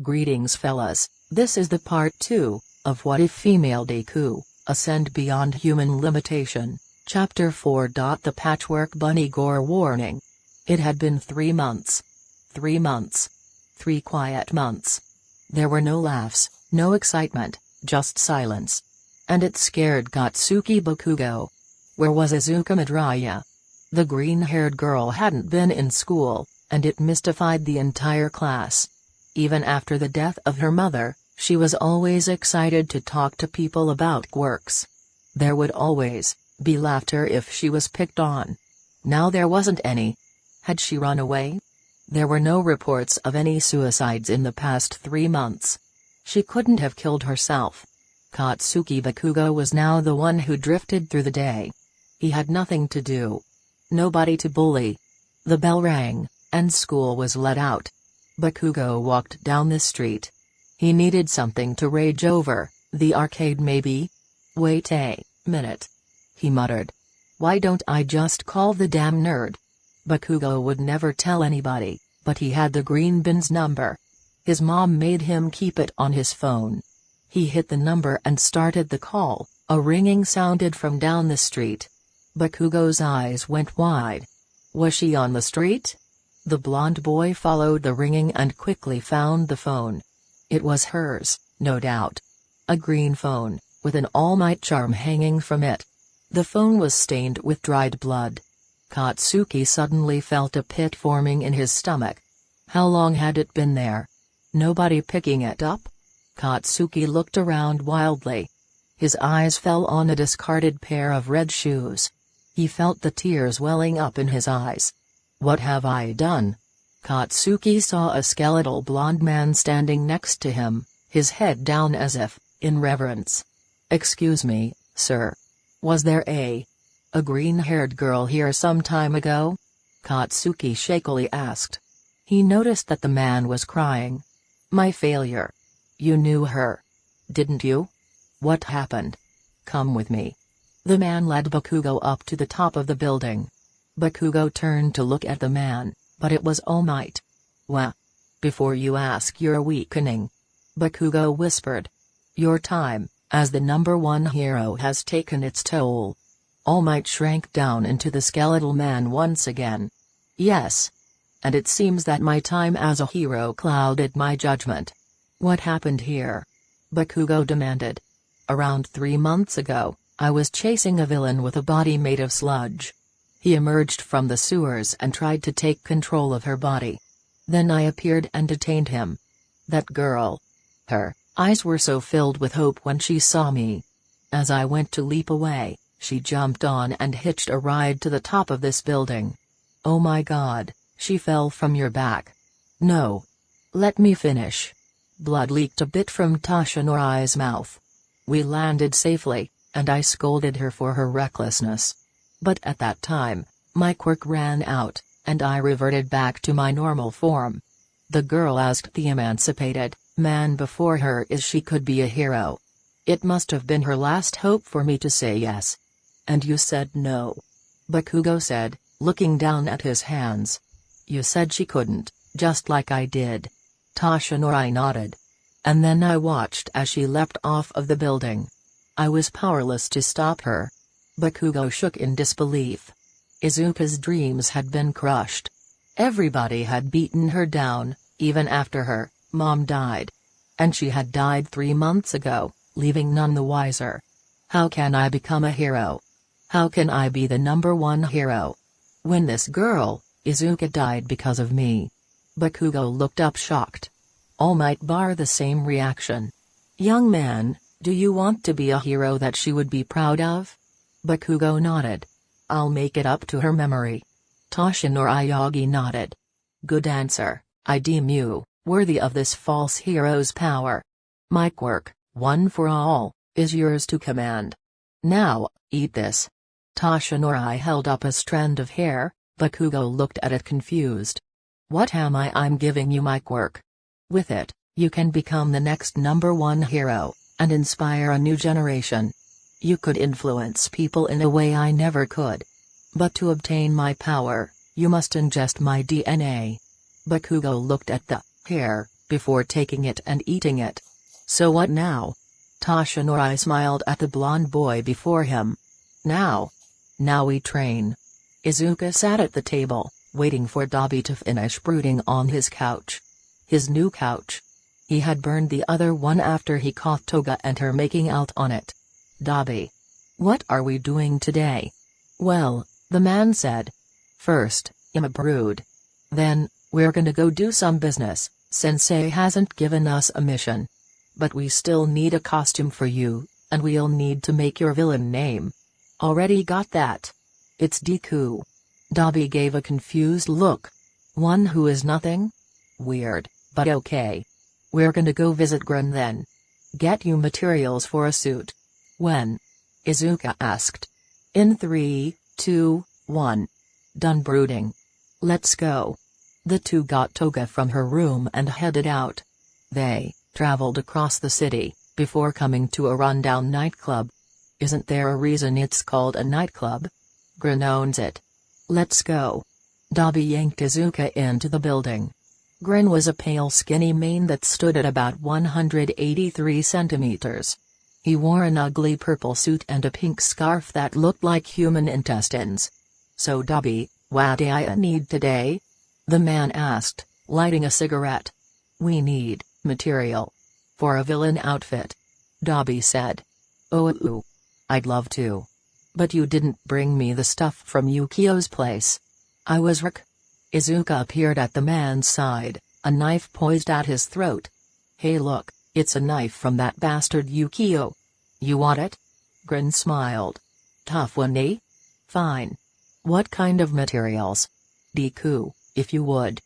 Greetings fellas, this is the part 2, of What If Female Deku, Ascend Beyond Human Limitation, Chapter 4. The Patchwork Bunny Gore Warning. It had been 3 months. 3 months. 3 quiet months. There were no laughs, no excitement, just silence. And it scared Katsuki Bakugo. Where was Izuka Midoriya? The green-haired girl hadn't been in school, and it mystified the entire class. Even after the death of her mother, she was always excited to talk to people about quirks. There would always be laughter if she was picked on. Now there wasn't any. Had she run away? There were no reports of any suicides in the past 3 months. She couldn't have killed herself. Katsuki Bakugo was now the one who drifted through the day. He had nothing to do. Nobody to bully. The bell rang, and school was let out. Bakugo walked down the street. He needed something to rage over, the arcade maybe? Wait a minute. He muttered. Why don't I just call the damn nerd? Bakugo would never tell anybody, but he had the green bin's number. His mom made him keep it on his phone. He hit the number and started the call. A ringing sounded from down the street. Bakugo's eyes went wide. Was she on the street? The blonde boy followed the ringing and quickly found the phone. It was hers, no doubt. A green phone, with an all-night charm hanging from it. The phone was stained with dried blood. Katsuki suddenly felt a pit forming in his stomach. How long had it been there? Nobody picking it up? Katsuki looked around wildly. His eyes fell on a discarded pair of red shoes. He felt the tears welling up in his eyes. What have I done? Katsuki saw a skeletal blonde man standing next to him, his head down as if in reverence. Excuse me, sir. Was there a green-haired girl here some time ago? Katsuki shakily asked. He noticed that the man was crying. My failure. You knew her. Didn't you? What happened? Come with me. The man led Bakugo up to the top of the building. Bakugo turned to look at the man, but it was All Might. Wah. Before you ask, you're weakening. Bakugo whispered. Your time, as the #1 hero, has taken its toll. All Might shrank down into the skeletal man once again. Yes. And it seems that my time as a hero clouded my judgment. What happened here? Bakugo demanded. Around 3 months ago, I was chasing a villain with a body made of sludge. He emerged from the sewers and tried to take control of her body. Then I appeared and detained him. That girl. Her eyes were so filled with hope when she saw me. As I went to leap away, she jumped on and hitched a ride to the top of this building. Oh my God, she fell from your back. No. Let me finish. Blood leaked a bit from Toshinori's mouth. We landed safely, and I scolded her for her recklessness. But at that time, my quirk ran out, and I reverted back to my normal form. The girl asked the emancipated man before her if she could be a hero. It must have been her last hope for me to say yes. And you said no. Bakugo said, looking down at his hands. You said she couldn't, just like I did. Toshinori nodded. And then I watched as she leapt off of the building. I was powerless to stop her. Bakugo shook in disbelief. Izuka's dreams had been crushed. Everybody had beaten her down, even after her mom died. And she had died 3 months ago, leaving none the wiser. How can I become a hero? How can I be the #1 hero? When this girl, Izuka, died because of me. Bakugo looked up shocked. All Might bar the same reaction. Young man, do you want to be a hero that she would be proud of? Bakugo nodded. I'll make it up to her memory. Toshinori Yagi nodded. Good answer, I deem you worthy of this false hero's power. My quirk, one for all, is yours to command. Now, eat this. Toshinori held up a strand of hair. Bakugo looked at it confused. What am I? I'm giving you my quirk. With it, you can become the next #1 hero, and inspire a new generation. You could influence people in a way I never could. But to obtain my power, you must ingest my DNA. Bakugo looked at the hair, before taking it and eating it. So what now? Toshinori smiled at the blonde boy before him. Now we train. Izuka sat at the table, waiting for Dabi to finish brooding on his couch. His new couch. He had burned the other one after he caught Toga and her making out on it. Dabi. What are we doing today? Well, the man said. First, I'm a brood. Then, we're gonna go do some business. Sensei hasn't given us a mission. But we still need a costume for you, and we'll need to make your villain name. Already got that. It's Deku. Dabi gave a confused look. One who is nothing? Weird, but okay. We're gonna go visit Gren then. Get you materials for a suit. When? Izuka asked. In 3, 2, 1. Done brooding. Let's go. The two got Toga from her room and headed out. They traveled across the city, before coming to a rundown nightclub. Isn't there a reason it's called a nightclub? Gren owns it. Let's go. Dabi yanked Izuka into the building. Gren was a pale skinny man that stood at about 183 centimeters. He wore an ugly purple suit and a pink scarf that looked like human intestines. So Dabi, what do I need today? The man asked, lighting a cigarette. We need material. For a villain outfit. Dabi said. Oh, I'd love to. But you didn't bring me the stuff from Yukio's place. I was Izuka appeared at the man's side, a knife poised at his throat. Hey look, it's a knife from that bastard Yukio. You want it? Gren smiled. Tough one, eh? Fine. What kind of materials? Deku, if you would.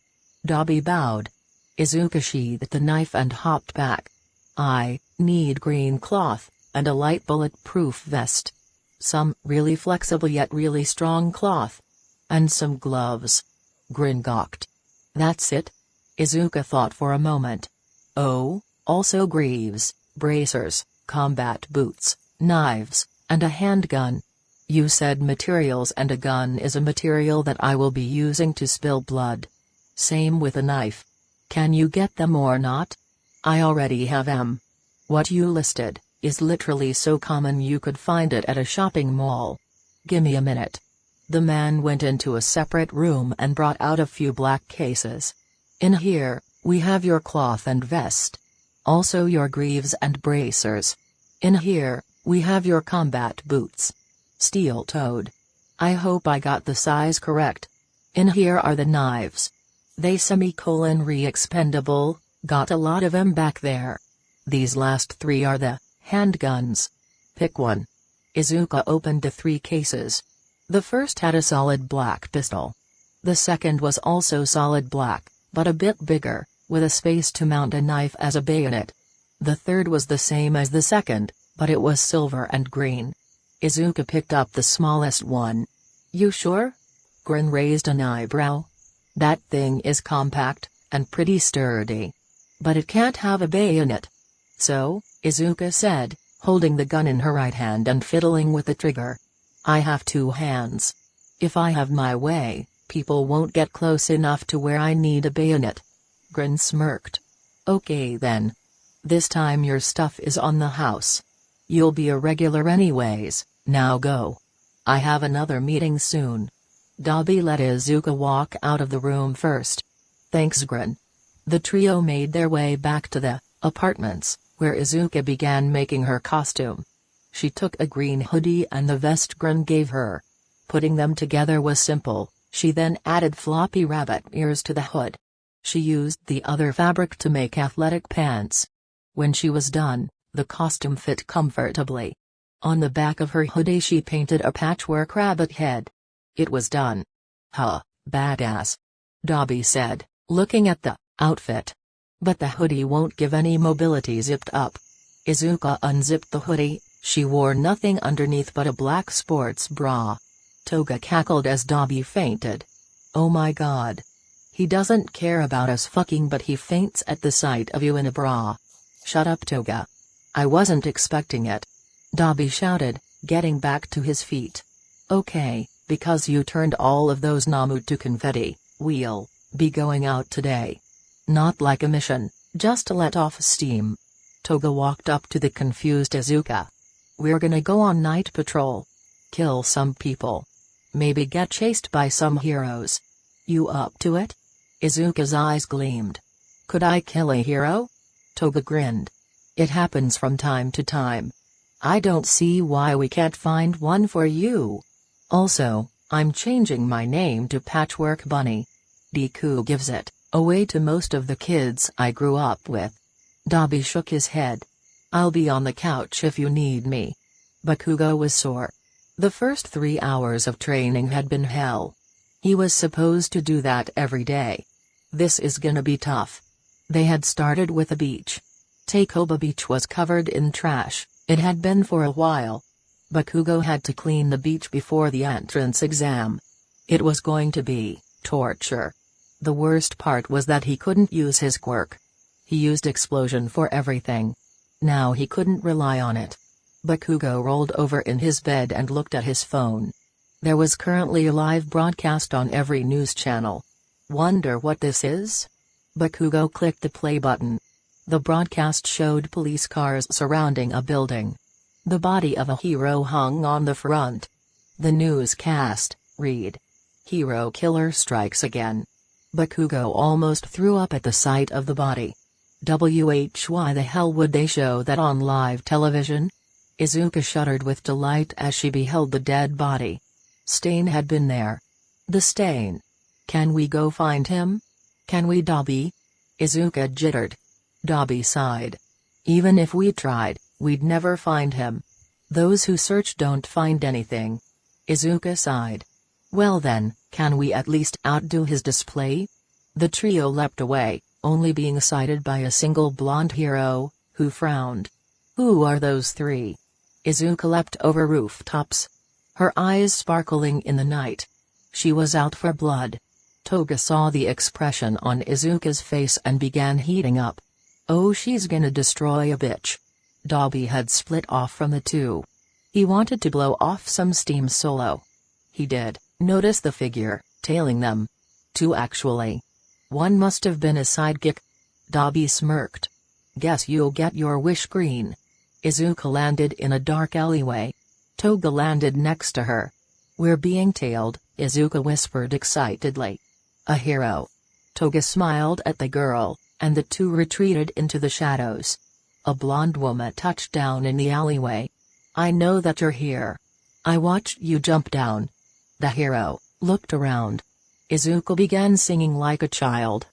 Dabi bowed. Izuka sheathed the knife and hopped back. I need green cloth, and a light bulletproof vest. Some really flexible yet really strong cloth. And some gloves. Gren gawked. That's it? Izuka thought for a moment. Oh, also greaves, bracers, combat boots, knives, and a handgun. You said materials, and a gun is a material that I will be using to spill blood. Same with a knife. Can you get them or not? I already have them. What you listed is literally so common you could find it at a shopping mall. Gimme a minute. The man went into a separate room and brought out a few black cases. In here, we have your cloth and vest. Also your greaves and bracers. In here, we have your combat boots. Steel-toed. I hope I got the size correct. In here are the knives. They re-expendable, got a lot of them back there. These last 3 are the handguns. Pick one. Izuka opened the 3 cases. The first had a solid black pistol. The second was also solid black, but a bit bigger, with a space to mount a knife as a bayonet. The third was the same as the second, but it was silver and green. Izuka picked up the smallest one. You sure? Gren raised an eyebrow. That thing is compact, and pretty sturdy. But it can't have a bayonet. So, Izuka said, holding the gun in her right hand and fiddling with the trigger. I have 2 hands. If I have my way, people won't get close enough to where I need a bayonet. Gren smirked. Okay then. This time your stuff is on the house. You'll be a regular anyways, now go. I have another meeting soon. Dabi let Izuka walk out of the room first. Thanks Gren. The trio made their way back to the apartments, where Izuka began making her costume. She took a green hoodie and the vest Gren gave her. Putting them together was simple, she then added floppy rabbit ears to the hood. She used the other fabric to make athletic pants. When she was done, the costume fit comfortably. On the back of her hoodie she painted a patchwork rabbit head. It was done. Huh, badass. Dabi said, looking at the outfit. But the hoodie won't give any mobility zipped up. Izuka unzipped the hoodie. She wore nothing underneath but a black sports bra. Toga cackled as Dabi fainted. Oh my god. He doesn't care about us fucking, but he faints at the sight of you in a bra. Shut up Toga. I wasn't expecting it. Dabi shouted, getting back to his feet. Okay, because you turned all of those Namu to confetti, we'll be going out today. Not like a mission, Just let off steam. Toga walked up to the confused Izuka. We're gonna go on night patrol. Kill some people. Maybe get chased by some heroes. You up to it? Izuka's eyes gleamed. Could I kill a hero? Toga grinned. It happens from time to time. I don't see why we can't find one for you. Also, I'm changing my name to Patchwork Bunny. Deku gives it away to most of the kids I grew up with. Dabi shook his head. I'll be on the couch if you need me. Bakugo was sore. The first 3 hours of training had been hell. He was supposed to do that every day. This is gonna be tough. They had started with a beach. Takoba Beach was covered in trash, it had been for a while. Bakugo had to clean the beach before the entrance exam. It was going to be torture. The worst part was that he couldn't use his quirk. He used explosion for everything. Now he couldn't rely on it. Bakugo rolled over in his bed and looked at his phone. There was currently a live broadcast on every news channel. Wonder what this is? Bakugo clicked the play button. The broadcast showed police cars surrounding a building. The body of a hero hung on the front. The newscast read: Hero killer strikes again. Bakugo almost threw up at the sight of the body. Why the hell would they show that on live television? Izuka shuddered with delight as she beheld the dead body. Stain had been there. The stain. Can we go find him? Can we, Dabi? Izuka jittered. Dabi sighed. Even if we tried, we'd never find him. Those who search don't find anything. Izuka sighed. Well then, can we at least outdo his display? The trio leapt away, only being sighted by a single blonde hero, who frowned. Who are those three? Izuka leapt over rooftops. Her eyes sparkling in the night. She was out for blood. Toga saw the expression on Izuka's face and began heating up. Oh, she's gonna destroy a bitch. Dabi had split off from the two. He wanted to blow off some steam solo. He did notice the figure tailing them. Two actually. One must have been a sidekick. Dabi smirked. Guess you'll get your wish green. Izuka landed in a dark alleyway. Toga landed next to her. We're being tailed, Izuka whispered excitedly. A hero. Toga smiled at the girl, and the two retreated into the shadows. A blonde woman touched down in the alleyway. I know that you're here. I watched you jump down. The hero looked around. Izuka began singing like a child.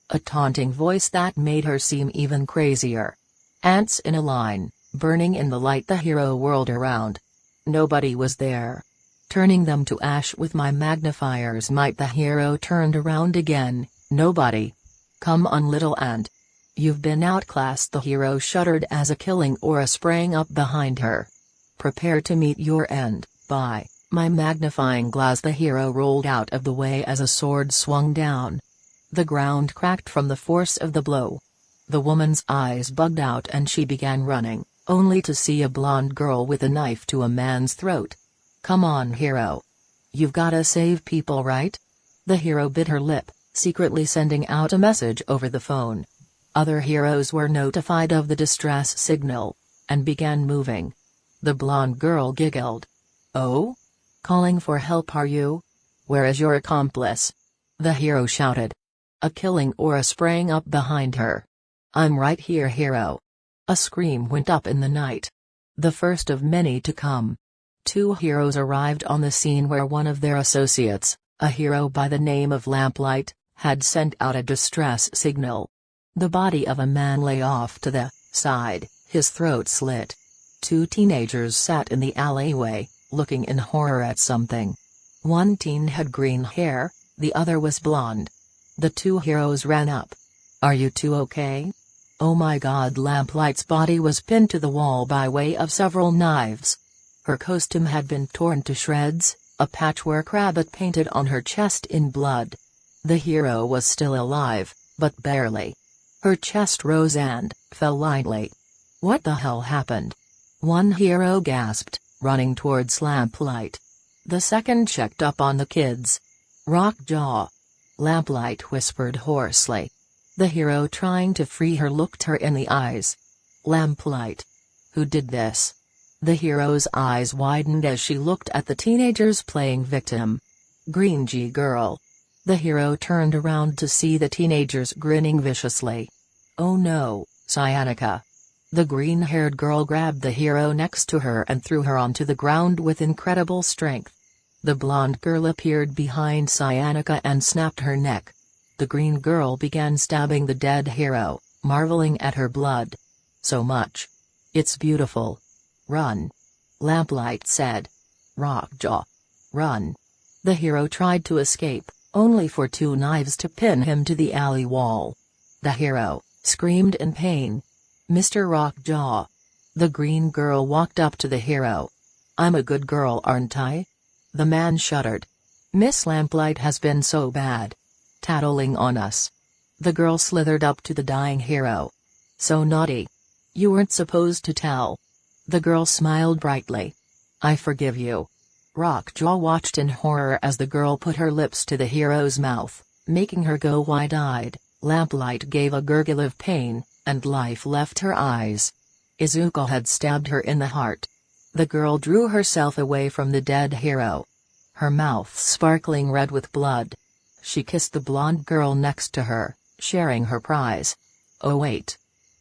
A taunting voice that made her seem even crazier. Ants in a line, burning in the light. The hero whirled around. Nobody was there. Turning them to ash with my magnifiers might. The hero turned around again. Nobody. Come on, little ant. You've been outclassed. The hero shuddered as a killing aura sprang up behind her. Prepare to meet your end. By my magnifying glass. The hero rolled out of the way as a sword swung down. The ground cracked from the force of the blow. The woman's eyes bugged out and she began running, only to see a blonde girl with a knife to a man's throat. Come on, hero. You've gotta save people, right? The hero bit her lip, secretly sending out a message over the phone. Other heroes were notified of the distress signal, and began moving. The blonde girl giggled. Oh? Calling for help, are you? Where is your accomplice? The hero shouted. A killing aura sprang up behind her. I'm right here, hero. A scream went up in the night. The first of many to come. Two heroes arrived on the scene where one of their associates, a hero by the name of Lamplight, had sent out a distress signal. The body of a man lay off to the side, his throat slit. Two teenagers sat in the alleyway, looking in horror at something. One teen had green hair, the other was blonde. The two heroes ran up. Are you two okay? Oh my god, Lamplight's body was pinned to the wall by way of several knives. Her costume had been torn to shreds, a patchwork rabbit painted on her chest in blood. The hero was still alive, but barely. Her chest rose and fell lightly. What the hell happened? One hero gasped, running towards Lamplight. The second checked up on the kids. Rock jaw. Lamplight whispered hoarsely. The hero trying to free her looked her in the eyes. Lamplight. Who did this? The hero's eyes widened as she looked at the teenagers playing victim. Green G girl. The hero turned around to see the teenagers grinning viciously. Oh no, Cyanica. The green-haired girl grabbed the hero next to her and threw her onto the ground with incredible strength. The blonde girl appeared behind Cyanica and snapped her neck. The green girl began stabbing the dead hero, marveling at her blood. So much. It's beautiful. Run. Lamplight said. Rockjaw. Run. The hero tried to escape, only for two knives to pin him to the alley wall. The hero screamed in pain. Mr. Rockjaw. The green girl walked up to the hero. I'm a good girl, aren't I? The man shuddered. Miss Lamplight has been so bad. Tattling on us. The girl slithered up to the dying hero. So naughty. You weren't supposed to tell. The girl smiled brightly. I forgive you. Rockjaw watched in horror as the girl put her lips to the hero's mouth, making her go wide-eyed. Lamplight gave a gurgle of pain, and life left her eyes. Izuka had stabbed her in the heart. The girl drew herself away from the dead hero. Her mouth sparkling red with blood. She kissed the blonde girl next to her, sharing her prize. Oh wait.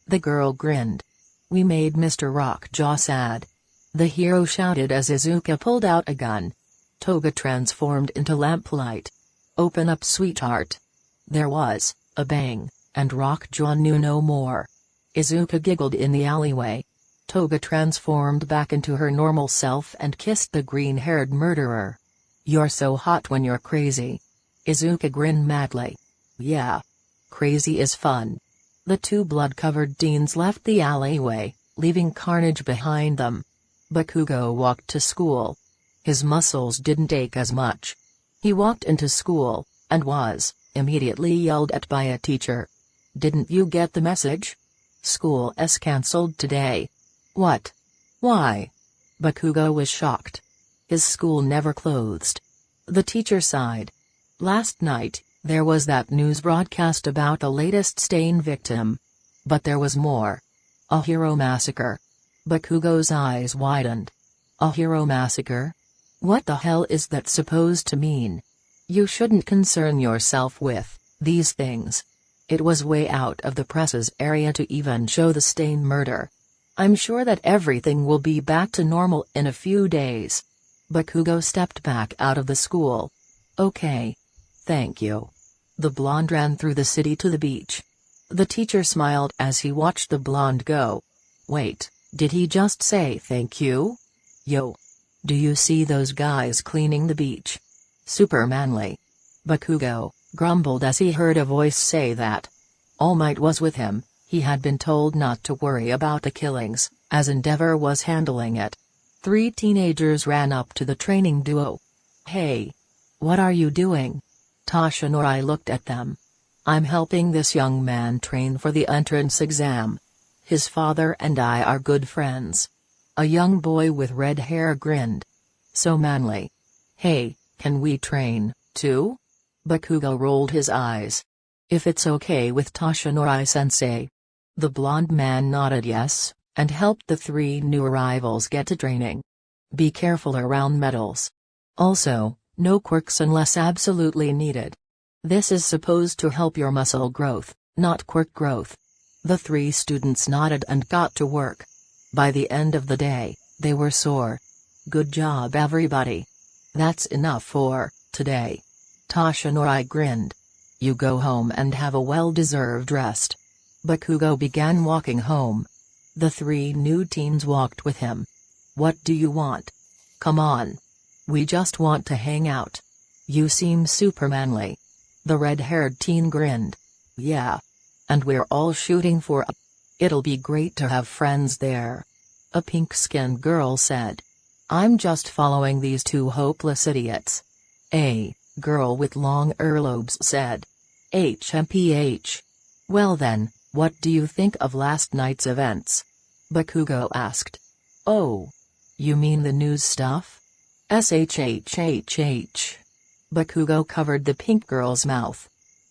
The girl grinned. We made Mr. Rockjaw sad. The hero shouted as Izuka pulled out a gun. Toga transformed into Lamplight. Open up, sweetheart. There was a bang, and Rockjaw knew no more. Izuka giggled in the alleyway. Toga transformed back into her normal self and kissed the green-haired murderer. You're so hot when you're crazy. Izuka grinned madly. Yeah. Crazy is fun. The two blood-covered teens left the alleyway, leaving carnage behind them. Bakugo walked to school. His muscles didn't ache as much. He walked into school, and was immediately yelled at by a teacher. Didn't you get the message? School is cancelled today. What? Why? Bakugo was shocked. His school never closed. The teacher sighed. Last night, there was that news broadcast about the latest stain victim. But there was more. A hero massacre. Bakugo's eyes widened. A hero massacre? What the hell is that supposed to mean? You shouldn't concern yourself with these things. It was way out of the press's area to even show the Stain murder. I'm sure that everything will be back to normal in a few days. Bakugo stepped back out of the school. Okay. Thank you. The blonde ran through the city to the beach. The teacher smiled as he watched the blonde go. Wait, did he just say thank you? Yo. Do you see those guys cleaning the beach? Super manly. Bakugo grumbled as he heard a voice say that. All Might was with him. He had been told not to worry about the killings, as Endeavor was handling it. 3 teenagers ran up to the training duo. Hey. What are you doing? Toshinori looked at them. I'm helping this young man train for the entrance exam. His father and I are good friends. A young boy with red hair grinned. So manly. Hey, can we train, too? Bakugo rolled his eyes. If it's okay with Toshinori-sensei. The blonde man nodded yes, and helped the 3 new arrivals get to training. Be careful around metals. Also, no quirks unless absolutely needed. This is supposed to help your muscle growth, not quirk growth. The 3 students nodded and got to work. By the end of the day, they were sore. Good job everybody. That's enough for today. Toshinori grinned. You go home and have a well-deserved rest. Bakugo began walking home. The 3 new teens walked with him. What do you want? Come on. We just want to hang out. You seem super manly. The red-haired teen grinned. Yeah. And we're all shooting for a... It'll be great to have friends there. A pink-skinned girl said. I'm just following these 2 hopeless idiots. A girl with long earlobes said. HMPH. Well then, what do you think of last night's events? Bakugo asked. Oh. You mean the news stuff? SHHHH. Bakugo covered the pink girl's mouth.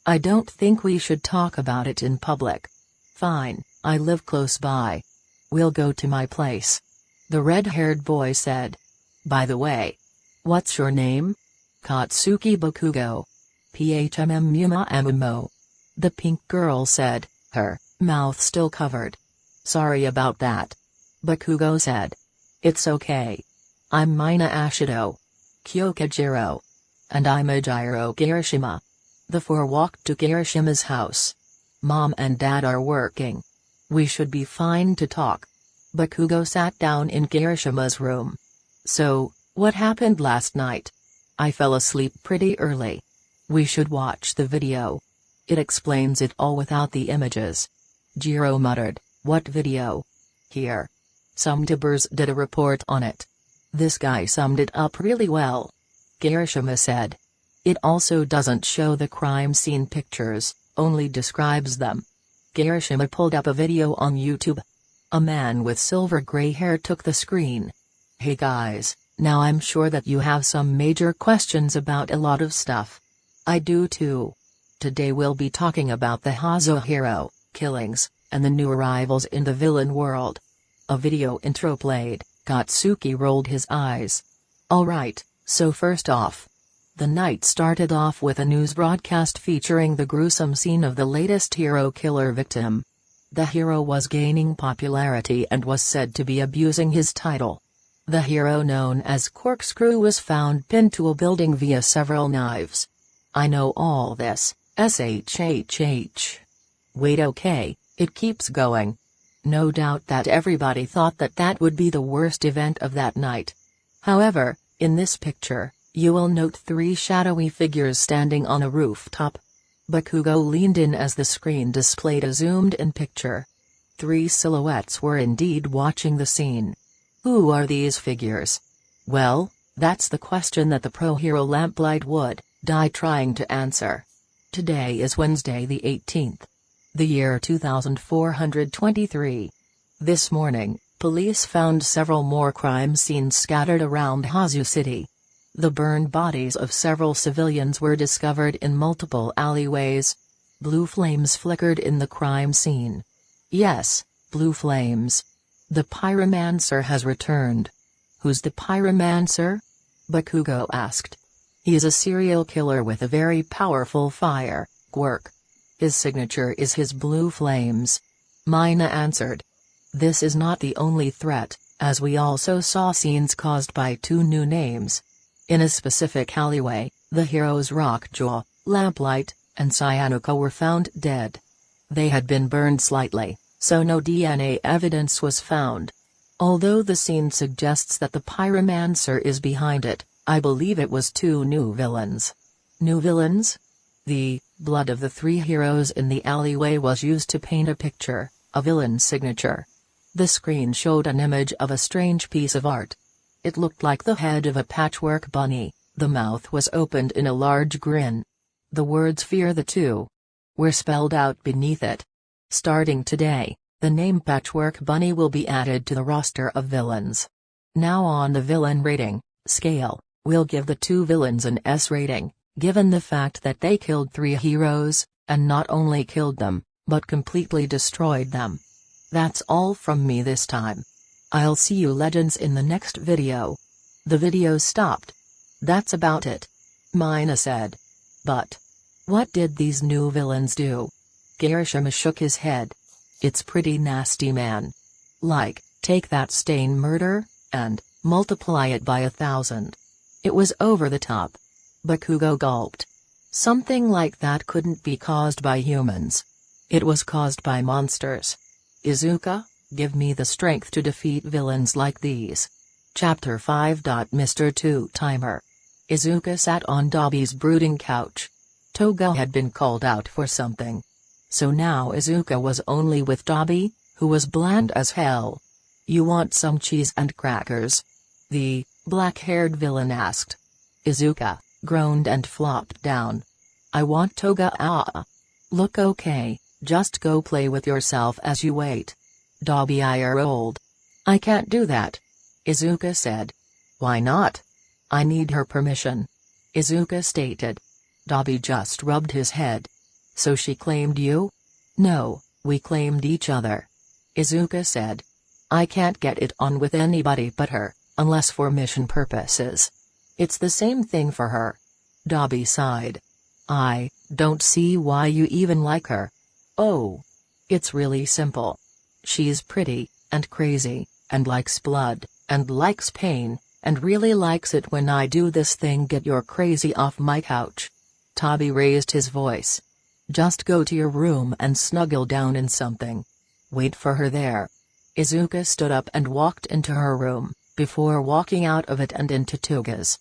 I don't think we should talk about it in public. Fine, I live close by. We'll go to my place. The red-haired boy said. By the way. What's your name? Katsuki Bakugo. PHMMUMAMMO. The pink girl said, her mouth still covered. Sorry about that. Bakugo said. It's okay. I'm Mina Ashido. Kyokajiro. And I'm Ejiro Kirishima. The four walked to Kirishima's house. Mom and Dad are working. We should be fine to talk. Bakugo sat down in Kirishima's room. So, what happened last night? I fell asleep pretty early. We should watch the video. It explains it all without the images. Jiro muttered, what video? Here. Some dibbers did a report on it. This guy summed it up really well. Kirishima said. It also doesn't show the crime scene pictures, only describes them. Kirishima pulled up a video on YouTube. A man with silver gray hair took the screen. Hey guys, now I'm sure that you have some major questions about a lot of stuff. I do too. Today we'll be talking about the Hazo hero, killings, and the new arrivals in the villain world. A video intro played. Katsuki rolled his eyes. Alright, so first off. The night started off with a news broadcast featuring the gruesome scene of the latest hero killer victim. The hero was gaining popularity and was said to be abusing his title. The hero known as Corkscrew was found pinned to a building via several knives. I know all this, SHHH. Wait, okay, it keeps going. No doubt that everybody thought that that would be the worst event of that night. However, in this picture, you will note three shadowy figures standing on a rooftop. Bakugo leaned in as the screen displayed a zoomed-in picture. Three silhouettes were indeed watching the scene. Who are these figures? Well, that's the question that the pro-hero Lamplight would die trying to answer. Today is Wednesday the 18th. The year 2423. This morning, police found several more crime scenes scattered around Hazu City. The burned bodies of several civilians were discovered in multiple alleyways. Blue flames flickered in the crime scene. Yes, blue flames. The pyromancer has returned. Who's the pyromancer? Bakugo asked. He is a serial killer with a very powerful fire quirk. His signature is his blue flames. Mina answered. This is not the only threat, as we also saw scenes caused by two new names. In a specific alleyway, the heroes Rockjaw, Lamplight, and Cyanuka were found dead. They had been burned slightly, so no DNA evidence was found. Although the scene suggests that the pyromancer is behind it, I believe it was two new villains. New villains? The blood of the three heroes in the alleyway was used to paint a picture, a villain's signature. The screen showed an image of a strange piece of art. It looked like the head of a patchwork bunny, the mouth was opened in a large grin. The words "Fear the Two" were spelled out beneath it. Starting today, the name Patchwork Bunny will be added to the roster of villains. Now on the villain rating scale, we'll give the two villains an S rating, given the fact that they killed three heroes, and not only killed them, but completely destroyed them. That's all from me this time. I'll see you legends in the next video. The video stopped. That's about it. Mina said. But what did these new villains do? Kirishima shook his head. It's pretty nasty, man. Like, take that stain murder, and multiply it by 1,000. It was over the top. Bakugo gulped. Something like that couldn't be caused by humans. It was caused by monsters. Izuka, give me the strength to defeat villains like these. Chapter 5. Mr. Two-Timer. Izuka sat on Dobby's brooding couch. Toga had been called out for something. So now Izuka was only with Dobby, who was bland as hell. You want some cheese and crackers? The black-haired villain asked. Izuka groaned and flopped down. I want Toga. Look, okay, just go play with yourself as you wait. Dobby rolled. I can't do that. Izuka said. Why not? I need her permission. Izuka stated. Dobby just rubbed his head. So she claimed you? No, we claimed each other. Izuka said. I can't get it on with anybody but her, unless for mission purposes. It's the same thing for her. Dabi sighed. I don't see why you even like her. Oh. It's really simple. She's pretty, and crazy, and likes blood, and likes pain, and really likes it when I do this thing. Get your crazy off my couch. Dabi raised his voice. Just go to your room and snuggle down in something. Wait for her there. Izuka stood up and walked into her room, before walking out of it and into Toga's.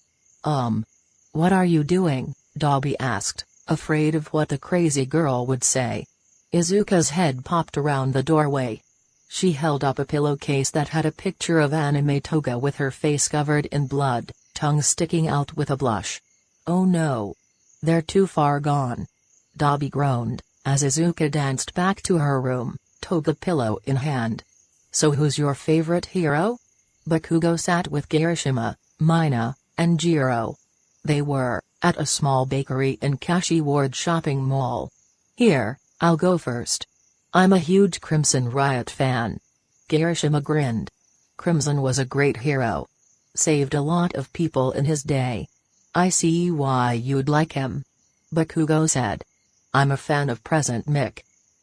What are you doing? Dabi asked, afraid of what the crazy girl would say. Izuka's head popped around the doorway. She held up a pillowcase that had a picture of anime Toga with her face covered in blood, tongue sticking out with a blush. Oh no. They're too far gone. Dabi groaned, as Izuka danced back to her room, Toga pillow in hand. So who's your favorite hero? Bakugo sat with Kirishima, Mina, and Jiro. They were at a small bakery in Kashi Ward shopping mall. Here, I'll go first. I'm a huge Crimson Riot fan. Kirishima grinned. Crimson was a great hero. Saved a lot of people in his day. I see why you'd like him. Bakugo said. I'm a fan of Present Mick.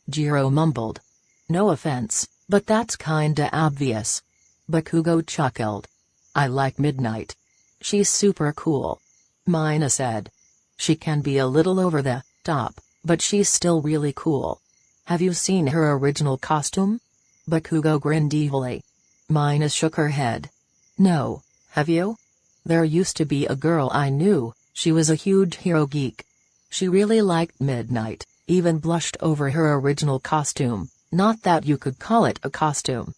Jiro mumbled. No offense, but that's kinda obvious. Bakugo chuckled. I like Midnight. She's super cool. Mina said. She can be a little over the top, but she's still really cool. Have you seen her original costume? Bakugo grinned evilly. Mina shook her head. No, have you? There used to be a girl I knew, she was a huge hero geek. She really liked Midnight, even blushed over her original costume, not that you could call it a costume.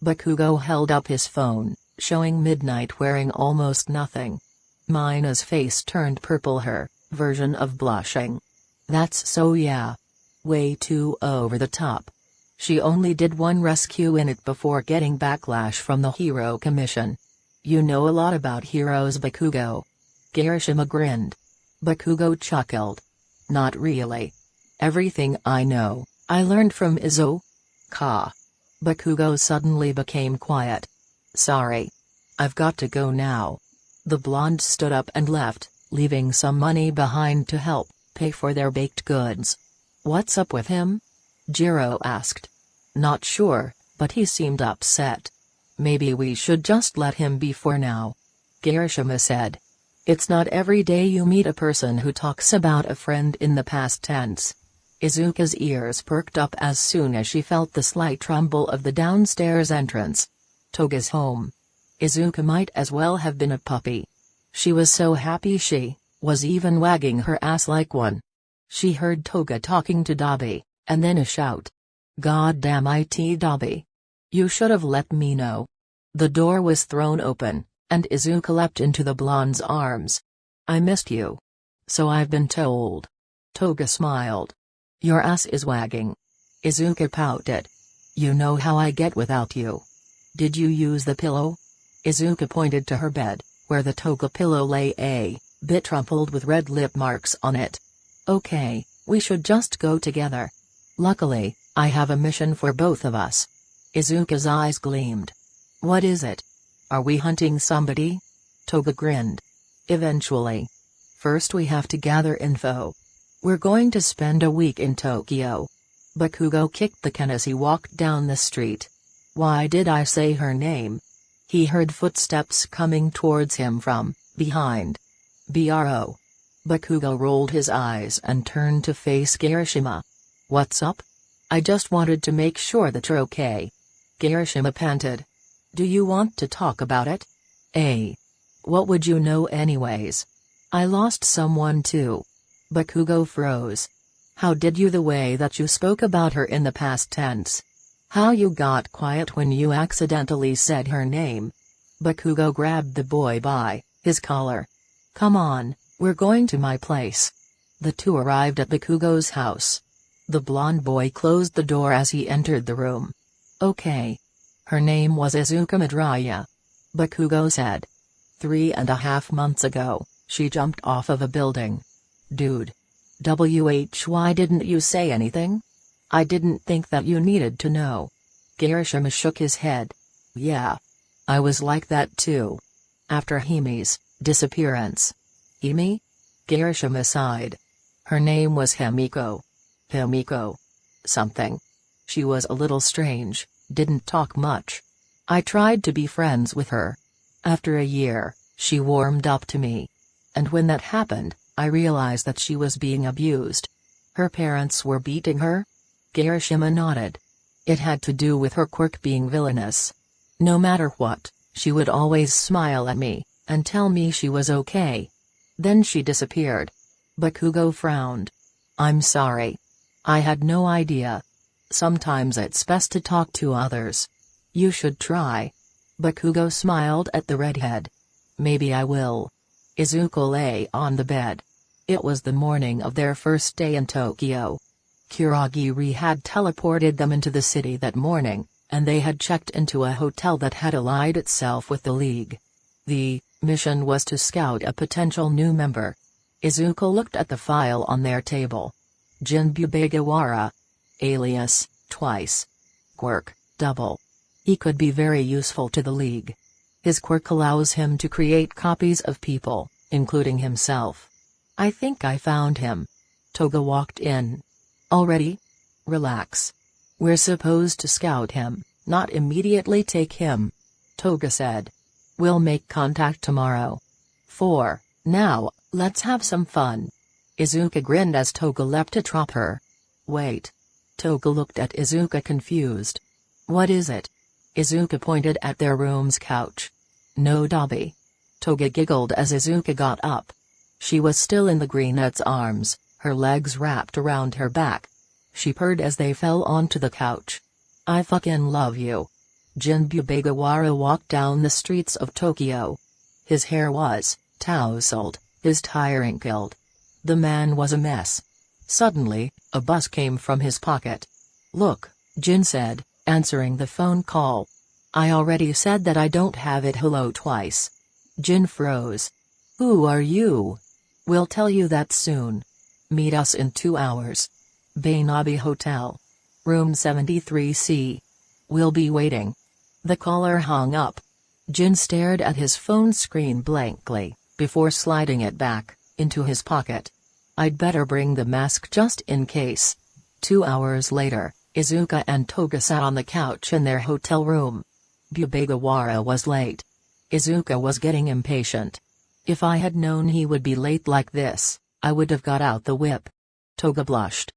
Bakugo held up his phone, showing Midnight wearing almost nothing. Mina's face turned purple, her version of blushing. That's so yeah. Way too over the top. She only did one rescue in it before getting backlash from the Hero Commission. You know a lot about heroes, Bakugo. Kirishima grinned. Bakugo chuckled. Not really. Everything I know, I learned from Izuka. Bakugo suddenly became quiet. Sorry. I've got to go now. The blonde stood up and left, leaving some money behind to help pay for their baked goods. What's up with him? Jiro asked. Not sure, but he seemed upset. Maybe we should just let him be for now. Kirishima said. It's not every day you meet a person who talks about a friend in the past tense. Izuka's ears perked up as soon as she felt the slight rumble of the downstairs entrance. Toga's home. Izuka might as well have been a puppy. She was so happy she was even wagging her ass like one. She heard Toga talking to Dabi, and then a shout. God damn it, Dabi. You should have let me know. The door was thrown open, and Izuka leapt into the blonde's arms. I missed you. So I've been told. Toga smiled. Your ass is wagging. Izuka pouted. You know how I get without you. Did you use the pillow? Izuka pointed to her bed, where the Toga pillow lay a bit rumpled with red lip marks on it. Okay, we should just go together. Luckily, I have a mission for both of us. Izuka's eyes gleamed. What is it? Are we hunting somebody? Toga grinned. Eventually. First we have to gather info. We're going to spend a week in Tokyo. Bakugo kicked the can as he walked down the street. Why did I say her name? He heard footsteps coming towards him from behind. Bro. Bakugo rolled his eyes and turned to face Kirishima. What's up? I just wanted to make sure that you're okay. Kirishima panted. Do you want to talk about it? What would you know anyways? I lost someone too. Bakugo froze. How did you? The way that you spoke about her in the past tense. How you got quiet when you accidentally said her name. Bakugo grabbed the boy by his collar. Come on, we're going to my place. The two arrived at Bakugo's house. The blonde boy closed the door as he entered the room. Okay. Her name was Izuka Midoriya. Bakugo said. 3.5 months ago, she jumped off of a building. Dude. Why didn't you say anything? I didn't think that you needed to know. Kirishima shook his head. Yeah. I was like that too. After Himi's disappearance. Himi? Kirishima sighed. Her name was Himiko. Himiko. Something. She was a little strange, didn't talk much. I tried to be friends with her. After a year, she warmed up to me. And when that happened, I realized that she was being abused. Her parents were beating her? Kirishima nodded. It had to do with her quirk being villainous. No matter what, she would always smile at me, and tell me she was okay. Then she disappeared. Bakugo frowned. I'm sorry. I had no idea. Sometimes it's best to talk to others. You should try. Bakugo smiled at the redhead. Maybe I will. Izuka lay on the bed. It was the morning of their first day in Tokyo. Kurogiri had teleported them into the city that morning, and they had checked into a hotel that had allied itself with the League. The mission was to scout a potential new member. Izuka looked at the file on their table. Jinbu Begawara. Alias, twice. Quirk, double. He could be very useful to the League. His quirk allows him to create copies of people, including himself. I think I found him. Toga walked in. Already? Relax. We're supposed to scout him, not immediately take him. Toga said. We'll make contact tomorrow. For now, let's have some fun. Izuka grinned as Toga leapt to drop her. Wait. Toga looked at Izuka confused. What is it? Izuka pointed at their room's couch. No Dobby. Toga giggled as Izuka got up. She was still in the greenette's arms, her legs wrapped around her back. She purred as they fell onto the couch. I fucking love you. Jinbu Begawara walked down the streets of Tokyo. His hair was tousled, his tie wrinkled. The man was a mess. Suddenly, a bus came from his pocket. Look, Jin said, answering the phone call. I already said that I don't have it. Hello twice. Jin froze. Who are you? We'll tell you that soon. Meet us in 2 hours. Bainabi Hotel. Room 73C. We'll be waiting. The caller hung up. Jin stared at his phone screen blankly, before sliding it back into his pocket. I'd better bring the mask just in case. 2 hours later, Izuka and Toga sat on the couch in their hotel room. Bubegawara was late. Izuka was getting impatient. If I had known he would be late like this, I would have got out the whip. Toga blushed.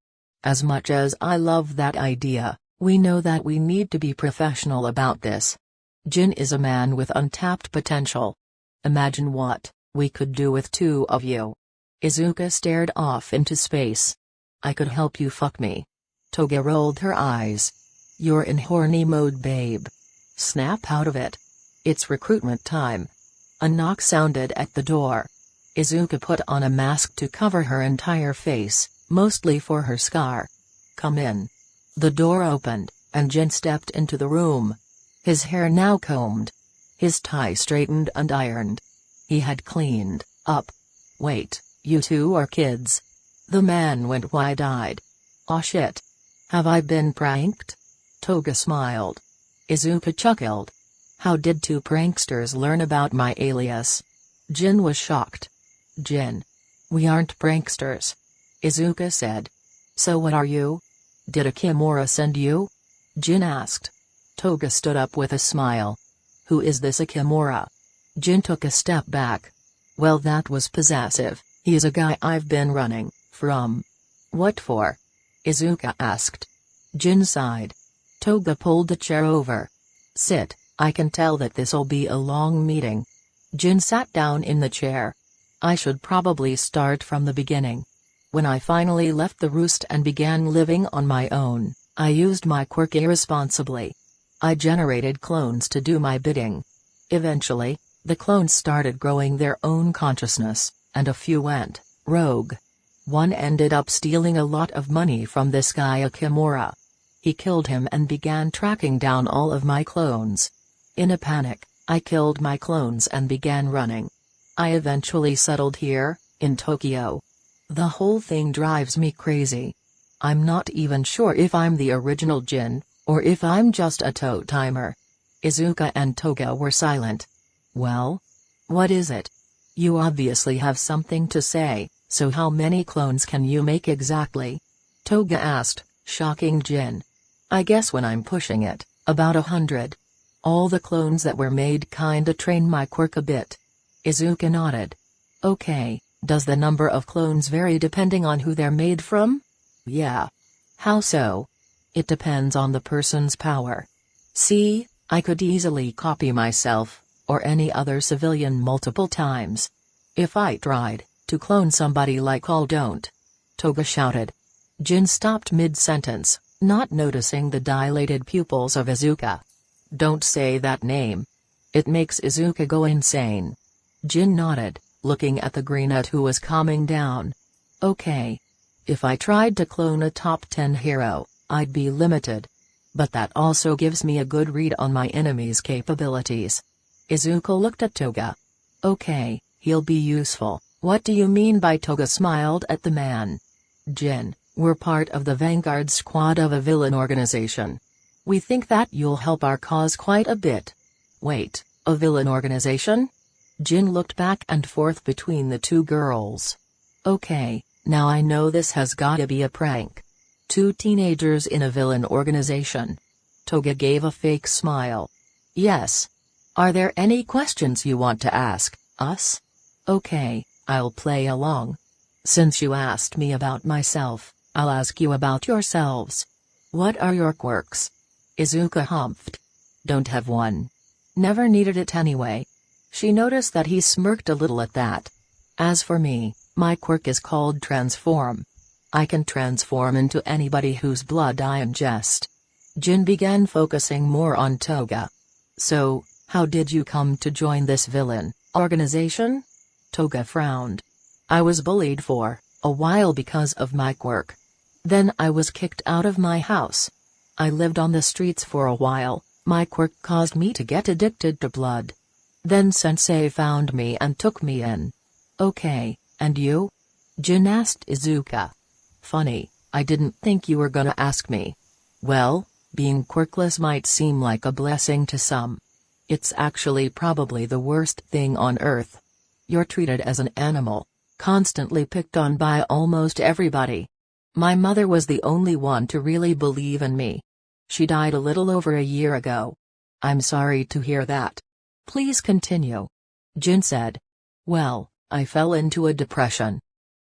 As much as I love that idea, we know that we need to be professional about this. Jin is a man with untapped potential. Imagine what we could do with 2 of you. Izuka stared off into space. I could help you fuck me. Toga rolled her eyes. You're in horny mode, babe. Snap out of it. It's recruitment time. A knock sounded at the door. Izuka put on a mask to cover her entire face, mostly for her scar. Come in. The door opened, and Jin stepped into the room. His hair now combed. His tie straightened and ironed. He had cleaned up. Wait, you two are kids. The man went wide-eyed. Aw shit. Have I been pranked? Toga smiled. Izuka chuckled. How did 2 pranksters learn about my alias? Jin was shocked. Jin. We aren't pranksters. Izuka said. So what are you? Did Akimora send you? Jin asked. Toga stood up with a smile. Who is this Akimora? Jin took a step back. Well, that was possessive. He's a guy I've been running from. What for? Izuka asked. Jin sighed. Toga pulled the chair over. Sit, I can tell that this'll be a long meeting. Jin sat down in the chair. I should probably start from the beginning. When I finally left the roost and began living on my own, I used my quirk irresponsibly. I generated clones to do my bidding. Eventually, the clones started growing their own consciousness, and a few went rogue. One ended up stealing a lot of money from this guy Akimora. He killed him and began tracking down all of my clones. In a panic, I killed my clones and began running. I eventually settled here, in Tokyo. The whole thing drives me crazy. I'm not even sure if I'm the original Jin, or if I'm just a toe-timer. Izuka and Toga were silent. Well? What is it? You obviously have something to say, so how many clones can you make exactly? Toga asked, shocking Jin. I guess when I'm pushing it, about 100. All the clones that were made kinda train my quirk a bit. Izuka nodded. Okay, does the number of clones vary depending on who they're made from? Yeah. How so? It depends on the person's power. See, I could easily copy myself, or any other civilian multiple times. If I tried to clone somebody like I'll don't. Toga shouted. Jin stopped mid-sentence, not noticing the dilated pupils of Izuka. Don't say that name. It makes Izuka go insane. Jin nodded, looking at the greenette who was calming down. Okay. If I tried to clone a top 10 hero, I'd be limited. But that also gives me a good read on my enemy's capabilities. Izuka looked at Toga. Okay, he'll be useful. What do you mean by Toga smiled at the man? Jin, we're part of the vanguard squad of a villain organization. We think that you'll help our cause quite a bit. Wait, a villain organization? Jin looked back and forth between the two girls. Okay, now I know this has gotta be a prank. 2 teenagers in a villain organization. Toga gave a fake smile. Yes. Are there any questions you want to ask us? Okay, I'll play along. Since you asked me about myself, I'll ask you about yourselves. What are your quirks? Izuka humphed. Don't have one. Never needed it anyway. She noticed that he smirked a little at that. As for me, my quirk is called transform. I can transform into anybody whose blood I ingest. Jin began focusing more on Toga. So, how did you come to join this villain organization? Toga frowned. I was bullied for a while because of my quirk. Then I was kicked out of my house. I lived on the streets for a while. My quirk caused me to get addicted to blood. Then Sensei found me and took me in. Okay, and you? Jin asked Izuka. Funny, I didn't think you were gonna ask me. Well, being quirkless might seem like a blessing to some. It's actually probably the worst thing on earth. You're treated as an animal, constantly picked on by almost everybody. My mother was the only one to really believe in me. She died a little over a year ago. I'm sorry to hear that. Please continue. Jin said. Well, I fell into a depression.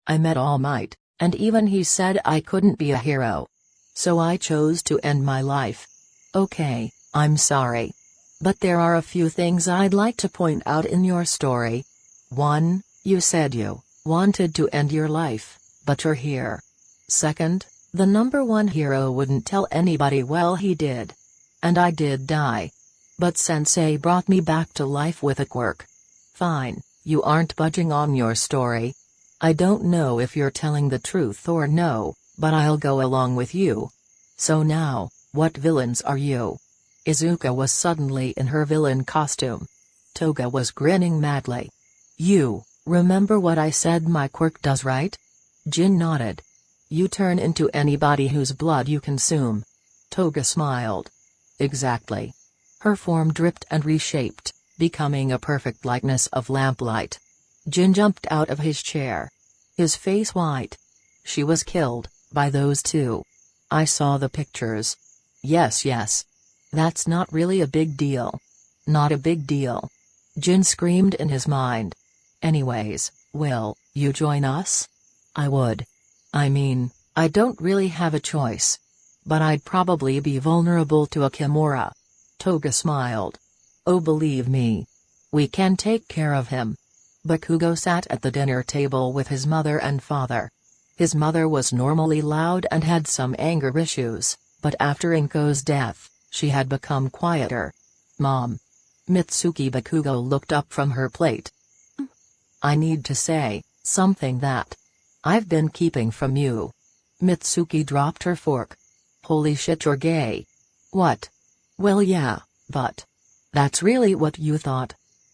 I met All Might, and even he said I couldn't be a hero. So I chose to end my life. Okay, I'm sorry. But there are a few things I'd like to point out in your story. 1, you said you wanted to end your life, but you're here. 2nd, the number 1 hero wouldn't tell anybody well he did. And I did die. But Sensei brought me back to life with a quirk. Fine, you aren't budging on your story. I don't know if you're telling the truth or no, but I'll go along with you. So now, what villains are you? Izuka was suddenly in her villain costume. Toga was grinning madly. You, remember what I said my quirk does, right? Jin nodded. You turn into anybody whose blood you consume. Toga smiled. Exactly. Her form dripped and reshaped, becoming a perfect likeness of lamplight. Jin jumped out of his chair. His face white. She was killed by those 2. I saw the pictures. Yes. That's not really a big deal. Not a big deal. Jin screamed in his mind. Anyways, will you join us? I would. I mean, I don't really have a choice. But I'd probably be vulnerable to Akimora. Toga smiled. Oh, believe me. We can take care of him. Bakugo sat at the dinner table with his mother and father. His mother was normally loud and had some anger issues, but after Inko's death, she had become quieter. Mom. Mitsuki Bakugo looked up from her plate. I need to say something that I've been keeping from you. Mitsuki dropped her fork. Holy shit, you're gay. What? Well, yeah, but that's really what you thought.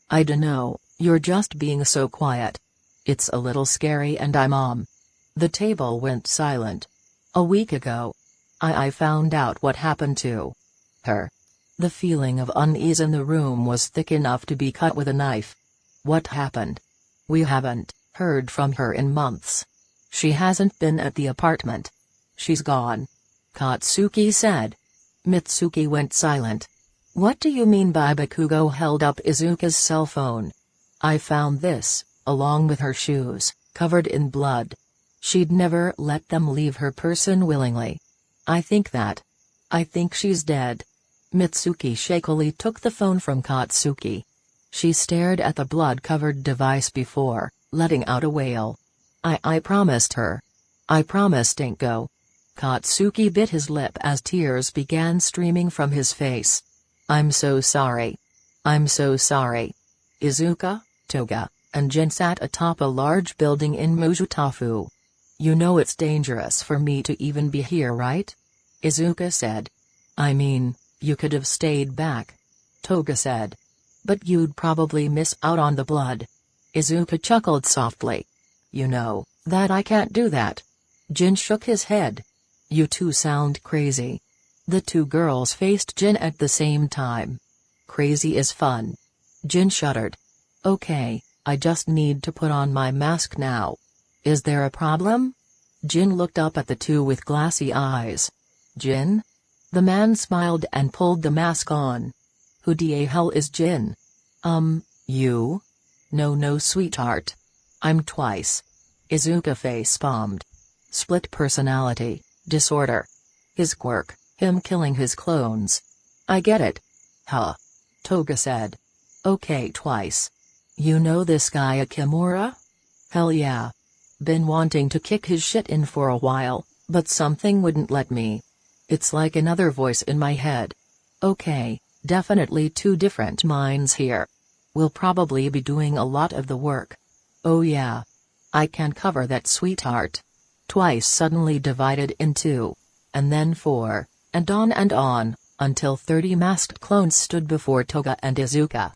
I dunno, you're just being so quiet. It's a little scary and I'm The table went silent. A week ago. I found out what happened to her. The feeling of unease in the room was thick enough to be cut with a knife. What happened? We haven't heard from her in months. She hasn't been at the apartment. She's gone. Katsuki said. Mitsuki went silent. What do you mean by Bakugo held up Izuka's cell phone? I found this, along with her shoes, covered in blood. She'd never let them leave her person willingly. I think she's dead. Mitsuki shakily took the phone from Katsuki. She stared at the blood-covered device before letting out a wail. I promised her. I promised Inko. Katsuki bit his lip as tears began streaming from his face. I'm so sorry. I'm so sorry. Izuka, Toga, and Jin sat atop a large building in Mujutafu. You know it's dangerous for me to even be here, right? Izuka said. I mean, you could have stayed back. Toga said. But you'd probably miss out on the blood. Izuka chuckled softly. You know that I can't do that. Jin shook his head. You two sound crazy. The two girls faced Jin at the same time. Crazy is fun. Jin shuddered. Okay, I just need to put on my mask now. Is there a problem? Jin looked up at the two with glassy eyes. Jin? The man smiled and pulled the mask on. Who the hell is Jin? You? No sweetheart. I'm twice. Izuka face-palmed. Split personality disorder. His quirk, him killing his clones. I get it. Huh. Toga said. Okay, twice. You know this guy Akimora? Hell yeah. Been wanting to kick his shit in for a while, but something wouldn't let me. It's like another voice in my head. Okay, definitely two different minds here. We'll probably be doing a lot of the work. Oh yeah. I can cover that, sweetheart. Twice suddenly divided in two. And then four, and on, until 30 masked clones stood before Toga and Izuka.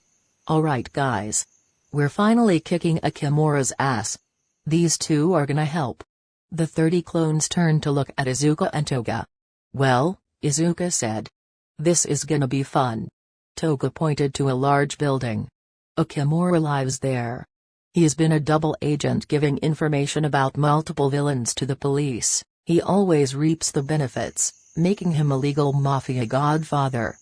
Alright guys. We're finally kicking Akimora's ass. These two are gonna help. The 30 clones turned to look at Izuka and Toga. Well, Izuka said. This is gonna be fun. Toga pointed to a large building. Akimora lives there. He's been a double agent giving information about multiple villains to the police. He always reaps the benefits, making him a legal mafia godfather.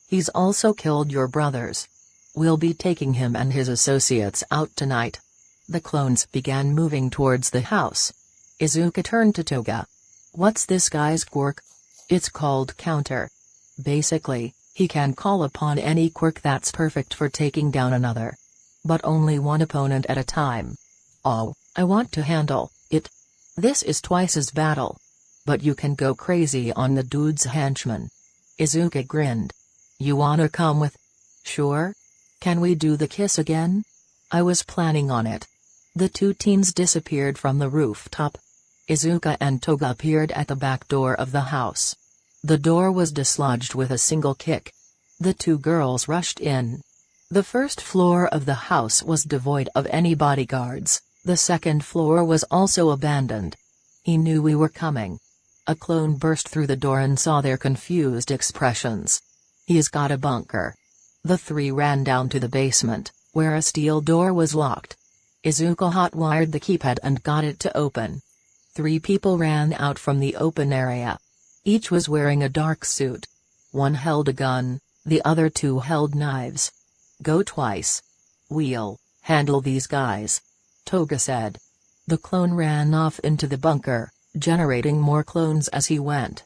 He's also killed your brothers. We'll be taking him and his associates out tonight. The clones began moving towards the house. Izuka turned to Toga. What's this guy's quirk? It's called counter. Basically, he can call upon any quirk that's perfect for taking down another. But only one opponent at a time. Oh, I want to handle it. This is Twice's battle. But you can go crazy on the dude's henchman. Izuka grinned. You wanna come with? Sure. Can we do the kiss again? I was planning on it. The two teams disappeared from the rooftop. Izuka and Toga appeared at the back door of the house. The door was dislodged with a single kick. The two girls rushed in. The first floor of the house was devoid of any bodyguards, the second floor was also abandoned. He knew we were coming. A clone burst through the door and saw their confused expressions. He's got a bunker. The three ran down to the basement, where a steel door was locked. Izuka hot-wired the keypad and got it to open. 3 people ran out from the open area. Each was wearing a dark suit. One held a gun, the other 2 held knives. Go Twice. We'll handle these guys. Toga said. The clone ran off into the bunker, generating more clones as he went.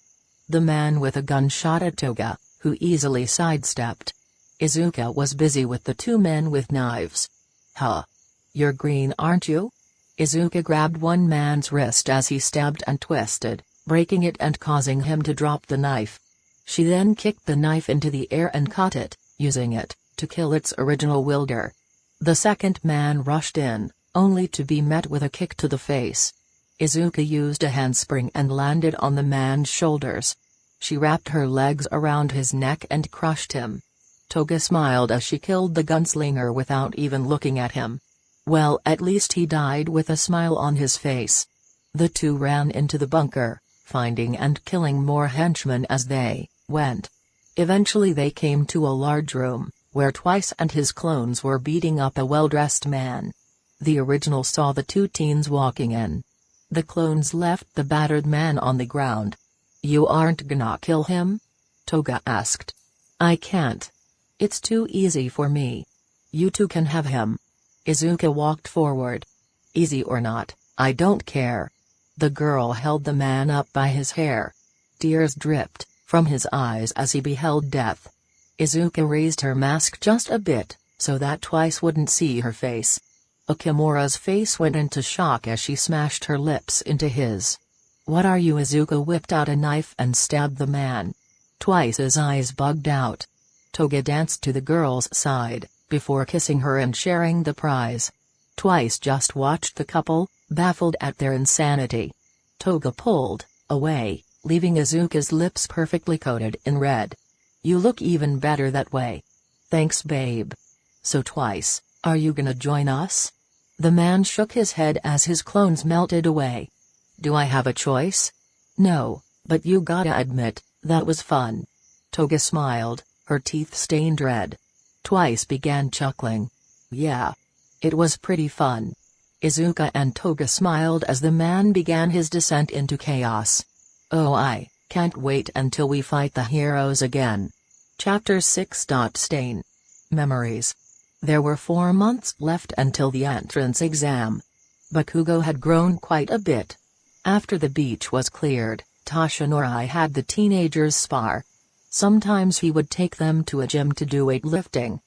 The man with a gun shot at Toga, who easily sidestepped. Izuka was busy with the 2 men with knives. Huh. You're green, aren't you? Izuka grabbed one man's wrist as he stabbed and twisted, breaking it and causing him to drop the knife. She then kicked the knife into the air and caught it, using it to kill its original wielder. The second man rushed in, only to be met with a kick to the face. Izuka used a handspring and landed on the man's shoulders. She wrapped her legs around his neck and crushed him. Toga smiled as she killed the gunslinger without even looking at him. Well, at least he died with a smile on his face. The two ran into the bunker, finding and killing more henchmen as they went. Eventually they came to a large room, where Twice and his clones were beating up a well-dressed man. The original saw the two teens walking in. The clones left the battered man on the ground. "You aren't gonna kill him?" Toga asked. "I can't. It's too easy for me. You two can have him." Izuka walked forward. "Easy or not, I don't care." The girl held the man up by his hair. Tears dripped from his eyes as he beheld death. Izuka raised her mask just a bit, so that Twice wouldn't see her face. Akimora's face went into shock as she smashed her lips into his. "What are you?" Izuka whipped out a knife and stabbed the man. Twice's eyes bugged out. Toga danced to the girl's side, before kissing her and sharing the prize. Twice just watched the couple, baffled at their insanity. Toga pulled away, leaving Izuka's lips perfectly coated in red. "You look even better that way." "Thanks, babe." "So Twice, are you gonna join us?" The man shook his head as his clones melted away. "Do I have a choice?" "No, but you gotta admit, that was fun." Toga smiled, her teeth stained red. Twice began chuckling. "Yeah. It was pretty fun." Izuka and Toga smiled as the man began his descent into chaos. "Oh, I can't wait until we fight the heroes again." Chapter 6. Stain. Memories. There were 4 months left until the entrance exam. Bakugo had grown quite a bit. After the beach was cleared, Toshinori had the teenagers spar. Sometimes he would take them to a gym to do weightlifting.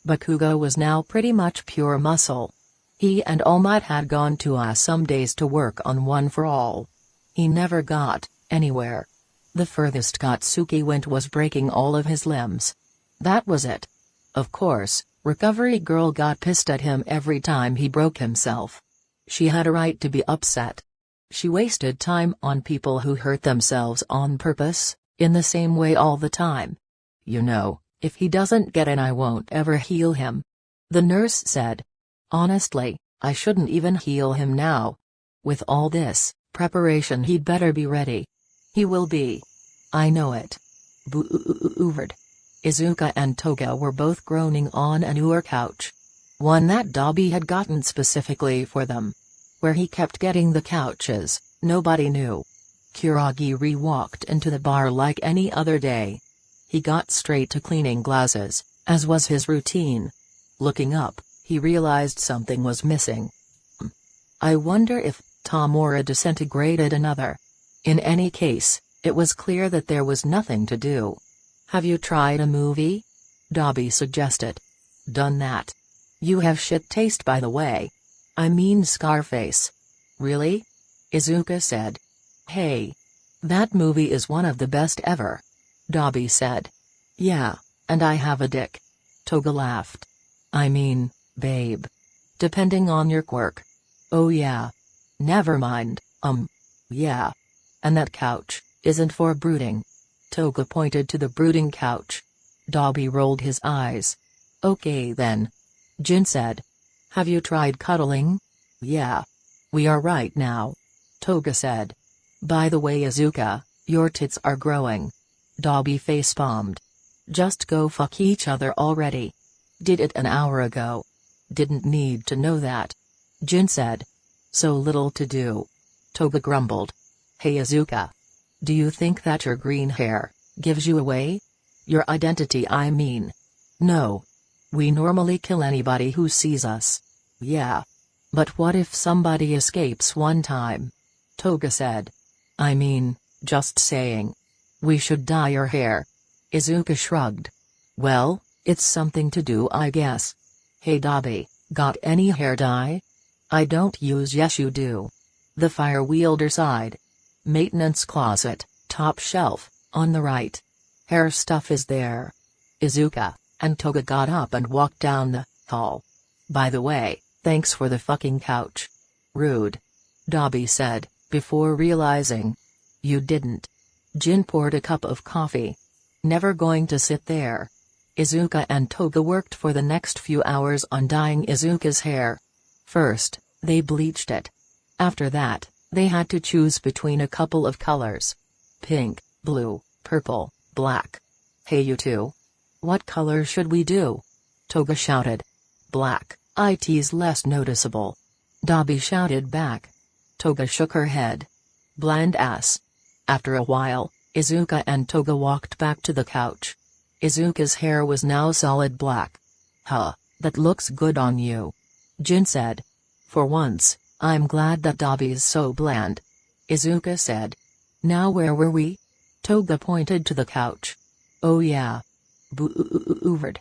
Bakugo was now pretty much pure muscle. He and All Might had gone to some days to work on One for All. He never got anywhere. The furthest Katsuki went was breaking all of his limbs. That was it. Of course, Recovery Girl got pissed at him every time he broke himself. She had a right to be upset. She wasted time on people who hurt themselves on purpose, in the same way all the time. "You know, if he doesn't get in I won't ever heal him," the nurse said. "Honestly, I shouldn't even heal him now. With all this preparation he'd better be ready." "He will be. I know it." Boo-oovered. Izuka and Toga were both groaning on an Ur couch. One that Dabi had gotten specifically for them. Where he kept getting the couches, nobody knew. Kurogiri walked into the bar like any other day. He got straight to cleaning glasses, as was his routine. Looking up, he realized something was missing. I wonder if Tamura disintegrated another. In any case, it was clear that there was nothing to do. "Have you tried a movie?" Dabi suggested. "Done that. You have shit taste, by the way. I mean Scarface." "Really?" Izuka said. "Hey. That movie is one of the best ever." Dabi said. "Yeah, and I have a dick." Toga laughed. "I mean, babe. Depending on your quirk." "Oh yeah. Never mind, yeah. And that couch isn't for brooding." Toga pointed to the brooding couch. Dabi rolled his eyes. "Okay then." Jin said. "Have you tried cuddling?" "Yeah. We are right now." Toga said. "By the way, Izuka, your tits are growing." Dabi face-palmed. "Just go fuck each other already. Did it an hour ago. Didn't need to know that." Jin said. "So little to do." Toga grumbled. "Hey Izuka. Do you think that your green hair gives you away? Your identity, I mean." "No. We normally kill anybody who sees us." "Yeah. But what if somebody escapes one time?" Toga said. "I mean, just saying. We should dye your hair." Izuka shrugged. "Well, it's something to do, I guess." "Hey Dabi, got any hair dye?" "I don't use." "Yes you do." The fire wielder sighed. "Maintenance closet, top shelf, on the right. Hair stuff is there." Izuka and Toga got up and walked down the hall. "By the way, thanks for the fucking couch." "Rude." Dabi said, before realizing. "You didn't." Jin poured a cup of coffee. "Never going to sit there." Izuka and Toga worked for the next few hours on dyeing Izuka's hair. First, they bleached it. After that, They had to choose between a couple of colors. Pink, blue, purple, black. Hey you two. What color should we do? Toga shouted. Black, it's less noticeable. Dabi shouted back. Toga shook her head. Blind ass. After a while, Izuka and Toga walked back to the couch. Izuka's hair was now solid black. Huh, that looks good on you. Jin said. For once, I'm glad that Dabi's so bland. Izuka said. Now where were we? Toga pointed to the couch. Oh yeah. Boo-oovered.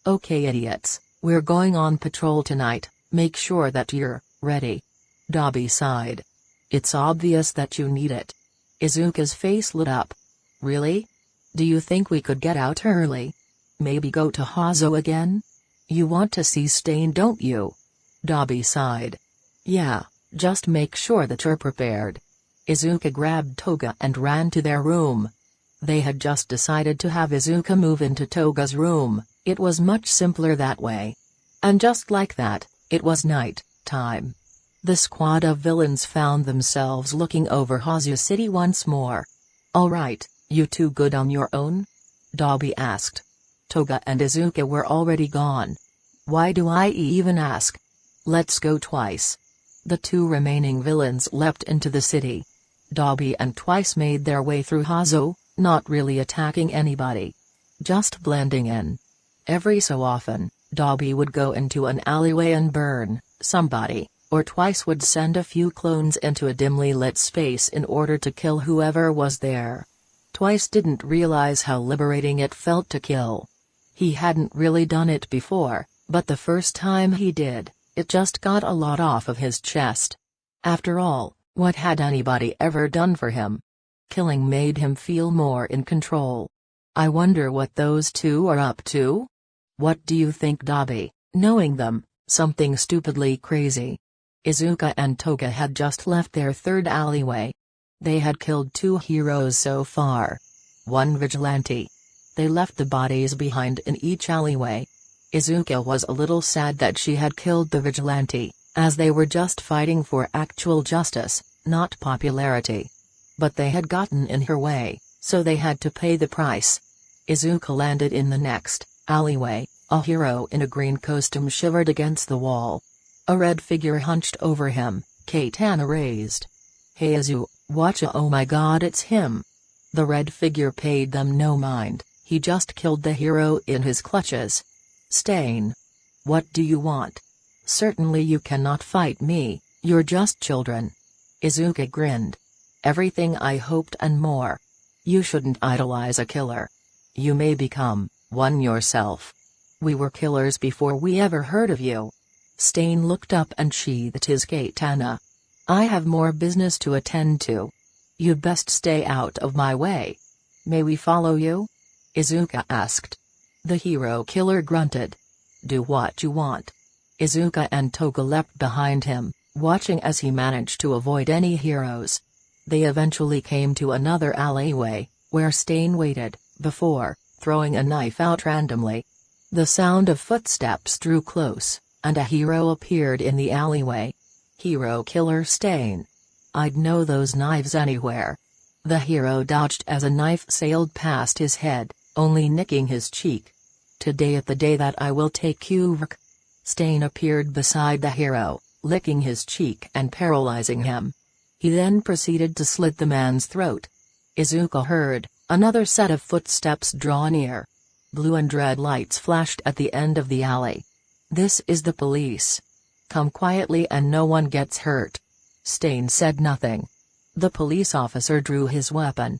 Okay idiots, we're going on patrol tonight, make sure that you're ready. Dabi sighed. It's obvious that you need it. Izuka's face lit up. Really? Do you think we could get out early? Maybe go to Hazo again? You want to see Stain, don't you? Dabi sighed. Yeah, just make sure that you're prepared. Izuka grabbed Toga and ran to their room. They had just decided to have Izuka move into Toga's room, it was much simpler that way. And just like that, it was night time. The squad of villains found themselves looking over Hazu City once more. Alright, you two good on your own? Dabi asked. Toga and Izuka were already gone. Why do I even ask? Let's go Twice. The two remaining villains leapt into the city. Dabi and Twice made their way through Hazo, not really attacking anybody. Just blending in. Every so often, Dabi would go into an alleyway and burn somebody, or Twice would send a few clones into a dimly lit space in order to kill whoever was there. Twice didn't realize how liberating it felt to kill. He hadn't really done it before, but the first time he did, it just got a lot off of his chest. After all, what had anybody ever done for him? Killing made him feel more in control. I wonder what those two are up to? What do you think, Dabi? Knowing them, something stupidly crazy. Izuka and Toga had just left their third alleyway. They had killed 2 heroes so far. 1 vigilante. They left the bodies behind in each alleyway. Izuka was a little sad that she had killed the vigilante, as they were just fighting for actual justice, not popularity. But they had gotten in her way, so they had to pay the price. Izuka landed in the next alleyway. A hero in a green costume shivered against the wall. A red figure hunched over him, katana raised. Hey Izu, watcha, oh my god, it's him. The red figure paid them no mind, he just killed the hero in his clutches. Stain. What do you want? Certainly you cannot fight me, you're just children. Izuka grinned. Everything I hoped and more. You shouldn't idolize a killer. You may become one yourself. We were killers before we ever heard of you. Stain looked up and sheathed his katana. I have more business to attend to. You'd best stay out of my way. May we follow you? Izuka asked. The hero killer grunted. Do what you want. Izuka and Toga leapt behind him, watching as he managed to avoid any heroes. They eventually came to another alleyway, where Stain waited, before throwing a knife out randomly. The sound of footsteps drew close, and a hero appeared in the alleyway. Hero killer Stain. I'd know those knives anywhere. The hero dodged as a knife sailed past his head, only nicking his cheek. Today at the day that I will take you. Stain appeared beside the hero, licking his cheek and paralyzing him. He then proceeded to slit the man's throat. Izuka heard another set of footsteps draw near. Blue and red lights flashed at the end of the alley. This is the police. Come quietly and no one gets hurt. Stain said nothing. The police officer drew his weapon.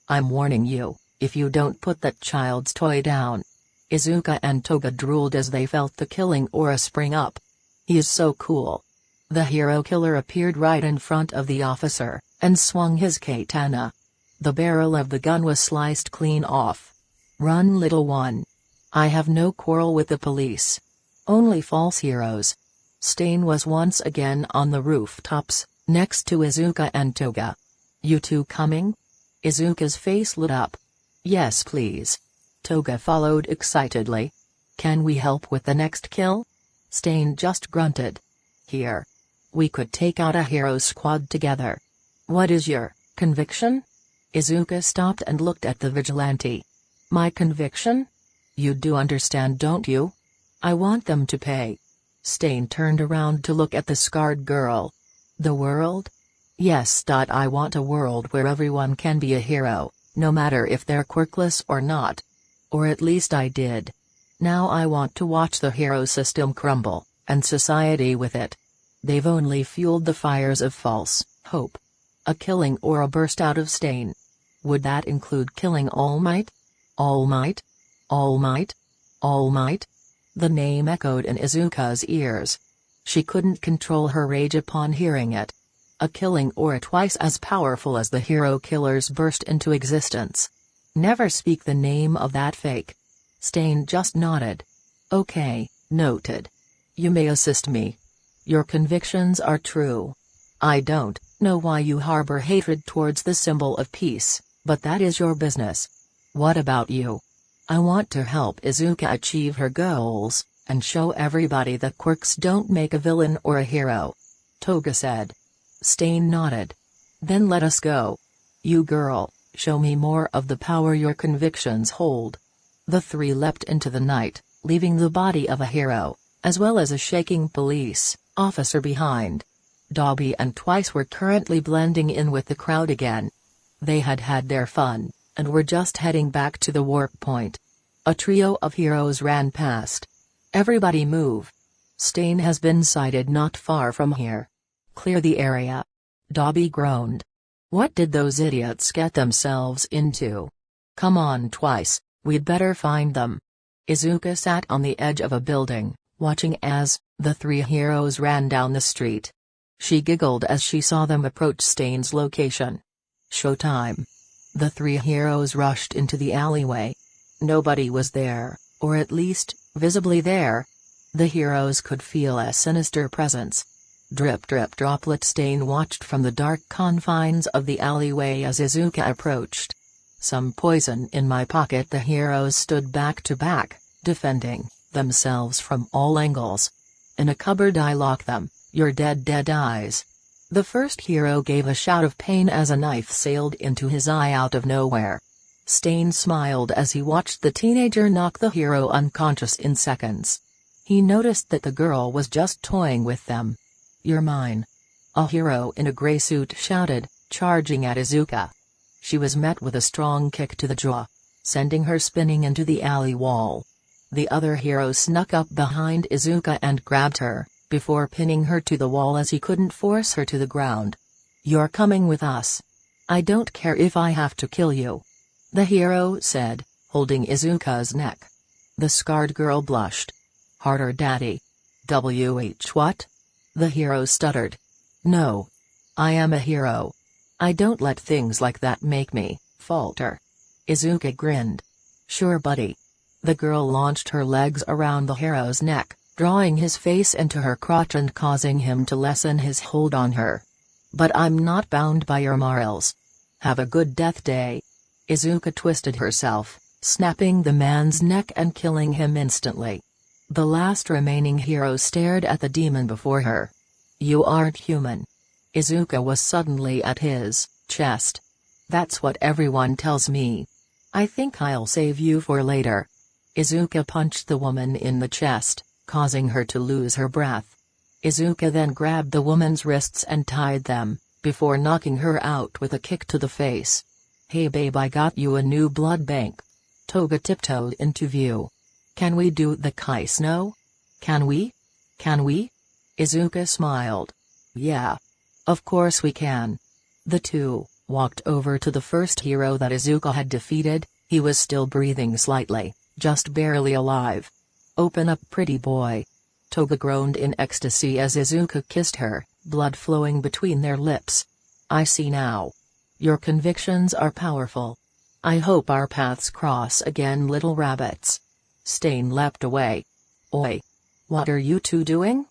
I'm warning you, if you don't put that child's toy down. Izuka and Toga drooled as they felt the killing aura spring up. He is so cool. The hero killer appeared right in front of the officer, and swung his katana. The barrel of the gun was sliced clean off. Run little one. I have no quarrel with the police. Only false heroes. Stain was once again on the rooftops, next to Izuka and Toga. You two coming? Izuka's face lit up. Yes please. Toga followed excitedly. Can we help with the next kill? Stain just grunted. Here. We could take out a hero squad together. What is your conviction? Izuka stopped and looked at the vigilante. My conviction? You do understand, don't you? I want them to pay. Stain turned around to look at the scarred girl. The world? Yes. I want a world where everyone can be a hero, no matter if they're quirkless or not. Or at least I did. Now I want to watch the hero system crumble, and society with it. They've only fueled the fires of false hope. A killing or a burst out of Stain. Would that include killing All Might? All Might? All Might? All Might? The name echoed in Izuka's ears. She couldn't control her rage upon hearing it. A killing aura twice as powerful as the hero killers burst into existence. Never speak the name of that fake. Stain just nodded. Okay, noted. You may assist me. Your convictions are true. I don't know why you harbor hatred towards the symbol of peace, but that is your business. What about you? I want to help Izuka achieve her goals, and show everybody that quirks don't make a villain or a hero. Toga said. Stain nodded. Then let us go. You girl, show me more of the power your convictions hold. The three leapt into the night, leaving the body of a hero, as well as a shaking police officer behind. Dobby and Twice were currently blending in with the crowd again. They had had their fun, and were just heading back to the warp point. A trio of heroes ran past. Everybody move. Stain has been sighted not far from here. Clear the area. Dobby groaned. What did those idiots get themselves into? Come on, Twice, we'd better find them. Izuka sat on the edge of a building, watching as the three heroes ran down the street. She giggled as she saw them approach Stain's location. Showtime. The three heroes rushed into the alleyway. Nobody was there, or at least, visibly there. The heroes could feel a sinister presence. Drip drip droplet. Stain watched from the dark confines of the alleyway as Izuka approached. Some poison in my pocket. The heroes stood back to back, defending themselves from all angles. In a cupboard I lock them, you're dead eyes. The first hero gave a shout of pain as a knife sailed into his eye out of nowhere. Stain smiled as he watched the teenager knock the hero unconscious in seconds. He noticed that the girl was just toying with them. You're mine. A hero in a gray suit shouted, charging at Izuka. She was met with a strong kick to the jaw, sending her spinning into the alley wall. The other hero snuck up behind Izuka and grabbed her, before pinning her to the wall as he couldn't force her to the ground. You're coming with us. I don't care if I have to kill you. The hero said, holding Izuka's neck. The scarred girl blushed. Harder, daddy. What? The hero stuttered. No. I am a hero. I don't let things like that make me falter. Izuka grinned. Sure, buddy. The girl launched her legs around the hero's neck, drawing his face into her crotch and causing him to lessen his hold on her. But I'm not bound by your morals. Have a good death day. Izuka twisted herself, snapping the man's neck and killing him instantly. The last remaining hero stared at the demon before her. You aren't human. Izuka was suddenly at his chest. That's what everyone tells me. I think I'll save you for later. Izuka punched the woman in the chest, causing her to lose her breath. Izuka then grabbed the woman's wrists and tied them, before knocking her out with a kick to the face. Hey babe, I got you a new blood bank. Toga tiptoed into view. Can we do the kiss now? Can we? Can we? Izuka smiled. Yeah. Of course we can. The two walked over to the first hero that Izuka had defeated. He was still breathing slightly, just barely alive. Open up, pretty boy. Toga groaned in ecstasy as Izuka kissed her, blood flowing between their lips. I see now. Your convictions are powerful. I hope our paths cross again, little rabbits. Stain leapt away. Oi. What are you two doing?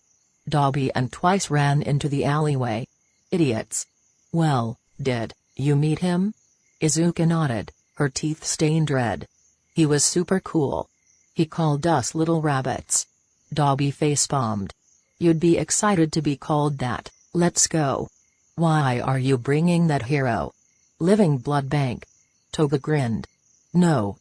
Dobby and Twice ran into the alleyway. Idiots. Well, did you meet him? Izuka nodded, her teeth stained red. He was super cool. He called us little rabbits. Dobby facepalmed. You'd be excited to be called that. Let's go. Why are you bringing that hero? Living blood bank. Toga grinned. No.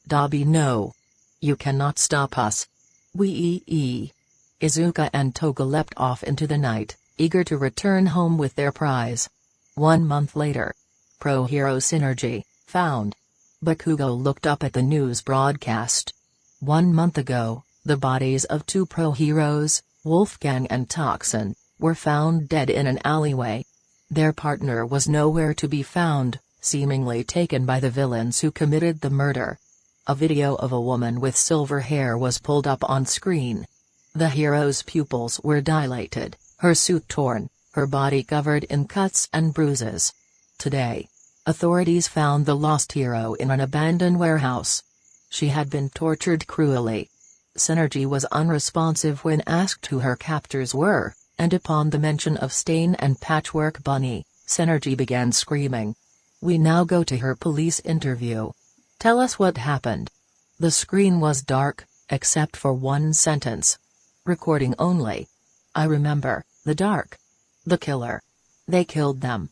Dabi, no. You cannot stop us. Wee. Izuka and Toga leapt off into the night, eager to return home with their prize. 1 month later. Pro-hero synergy, found. Bakugo looked up at the news broadcast. 1 month ago, the bodies of 2 pro-heroes, Wolfgang and Toxin, were found dead in an alleyway. Their partner was nowhere to be found, seemingly taken by the villains who committed the murder. A video of a woman with silver hair was pulled up on screen. The hero's pupils were dilated, her suit torn, her body covered in cuts and bruises. Today, authorities found the lost hero in an abandoned warehouse. She had been tortured cruelly. Synergy was unresponsive when asked who her captors were, and upon the mention of Stain and Patchwork Bunny, Synergy began screaming. We now go to her police interview. Tell us what happened. The screen was dark, except for one sentence. Recording only. I remember, the dark. The killer. They killed them.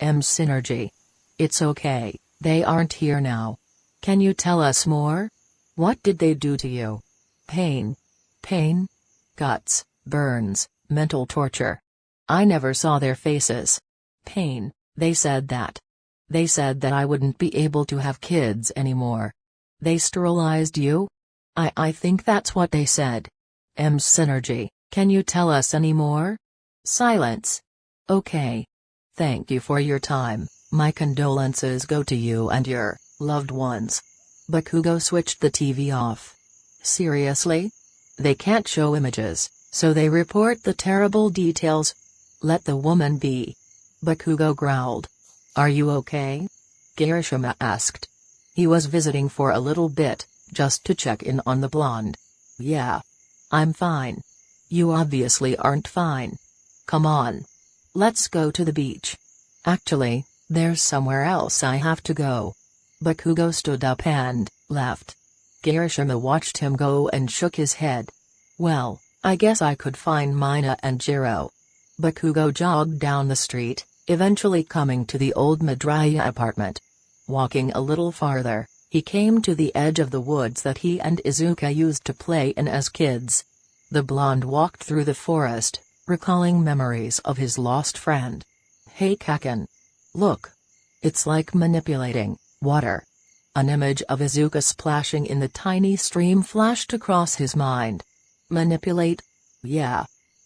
Synergy. It's okay, they aren't here now. Can you tell us more? What did they do to you? Pain. Cuts, burns, mental torture. I never saw their faces. Pain, they said that. They said that I wouldn't be able to have kids anymore. They sterilized you? I think that's what they said. Synergy, can you tell us any more? Silence. Okay. Thank you for your time, my condolences go to you and your loved ones. Bakugo switched the TV off. Seriously? They can't show images, so they report the terrible details. Let the woman be. Bakugo growled. Are you okay? Kirishima asked. He was visiting for a little bit, just to check in on the blonde. Yeah. I'm fine. You obviously aren't fine. Come on. Let's go to the beach. Actually, there's somewhere else I have to go. Bakugo stood up and left. Kirishima watched him go and shook his head. Well, I guess I could find Mina and Jiro. Bakugo jogged down the street, eventually coming to the old Midoriya apartment. Walking a little farther, he came to the edge of the woods that he and Izuka used to play in as kids. The blonde walked through the forest, recalling memories of his lost friend. Hey Kaken. Look. It's like manipulating water. An image of Izuka splashing in the tiny stream flashed across his mind. Manipulate? Yeah.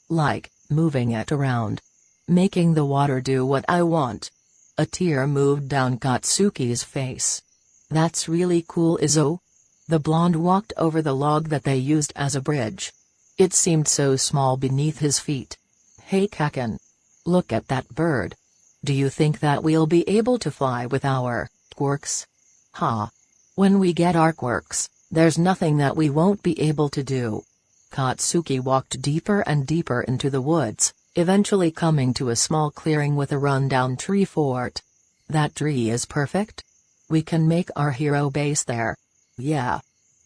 Like, moving it around. Making the water do what I want. A tear moved down Katsuki's face. That's really cool, Izo. The blonde walked over the log that they used as a bridge. It seemed so small beneath his feet. Hey Kaken. Look at that bird. Do you think that we'll be able to fly with our quirks? Ha. When we get our quirks, there's nothing that we won't be able to do. Katsuki walked deeper and deeper into the woods, eventually coming to a small clearing with a rundown tree fort. That tree is perfect? We can make our hero base there. Yeah.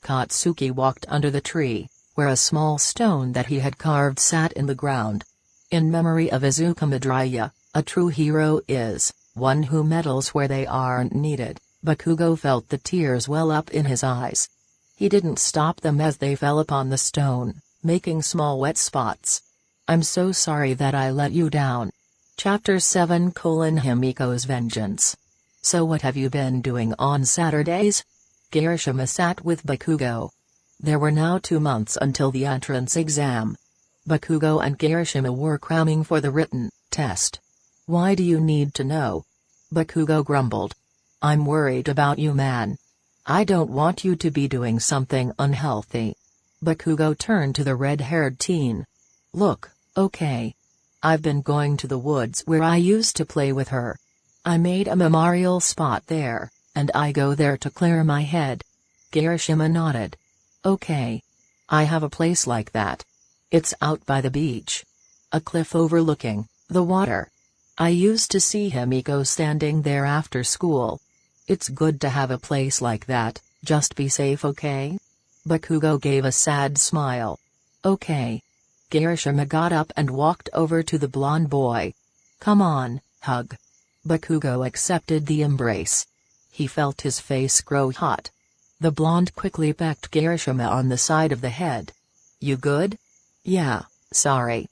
Katsuki walked under the tree, where a small stone that he had carved sat in the ground. In memory of Izuka Midoriya, a true hero is one who meddles where they aren't needed. Bakugo felt the tears well up in his eyes. He didn't stop them as they fell upon the stone, making small wet spots. I'm so sorry that I let you down. Chapter 7: Himiko's Vengeance. So what have you been doing on Saturdays? Kirishima sat with Bakugo. There were now 2 months until the entrance exam. Bakugo and Kirishima were cramming for the written test. Why do you need to know? Bakugo grumbled. I'm worried about you, man. I don't want you to be doing something unhealthy. Bakugo turned to the red-haired teen. Look, okay. I've been going to the woods where I used to play with her. I made a memorial spot there, and I go there to clear my head. Kirishima nodded. Okay. I have a place like that. It's out by the beach. A cliff overlooking the water. I used to see Himiko standing there after school. It's good to have a place like that. Just be safe, okay? Bakugo gave a sad smile. Okay. Kirishima got up and walked over to the blonde boy. Come on, hug. Bakugo accepted the embrace. He felt his face grow hot. The blonde quickly pecked Kirishima on the side of the head. You good? Yeah, sorry.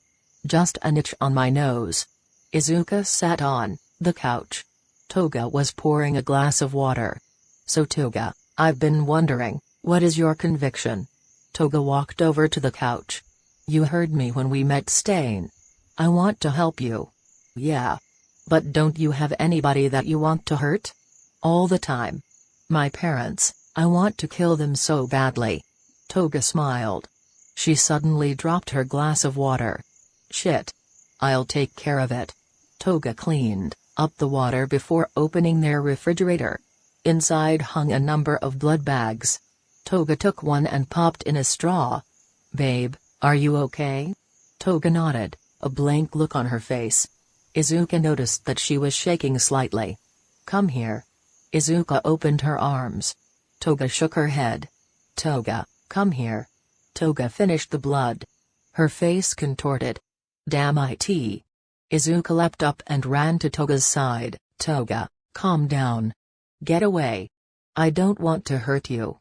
Just an itch on my nose. Izuka sat on the couch. Toga was pouring a glass of water. So Toga, I've been wondering, what is your conviction? Toga walked over to the couch. You heard me when we met Stain. I want to help you. Yeah. But don't you have anybody that you want to hurt? All the time. My parents, I want to kill them so badly. Toga smiled. She suddenly dropped her glass of water. Shit. I'll take care of it. Toga cleaned up the water before opening their refrigerator. Inside hung a number of blood bags. Toga took one and popped in a straw. Babe, are you okay? Toga nodded, a blank look on her face. Izuka noticed that she was shaking slightly. Come here. Izuka opened her arms. Toga shook her head. Toga, come here. Toga finished the blood. Her face contorted. Damn it. Izuka leapt up and ran to Toga's side. Toga, calm down. Get away. I don't want to hurt you.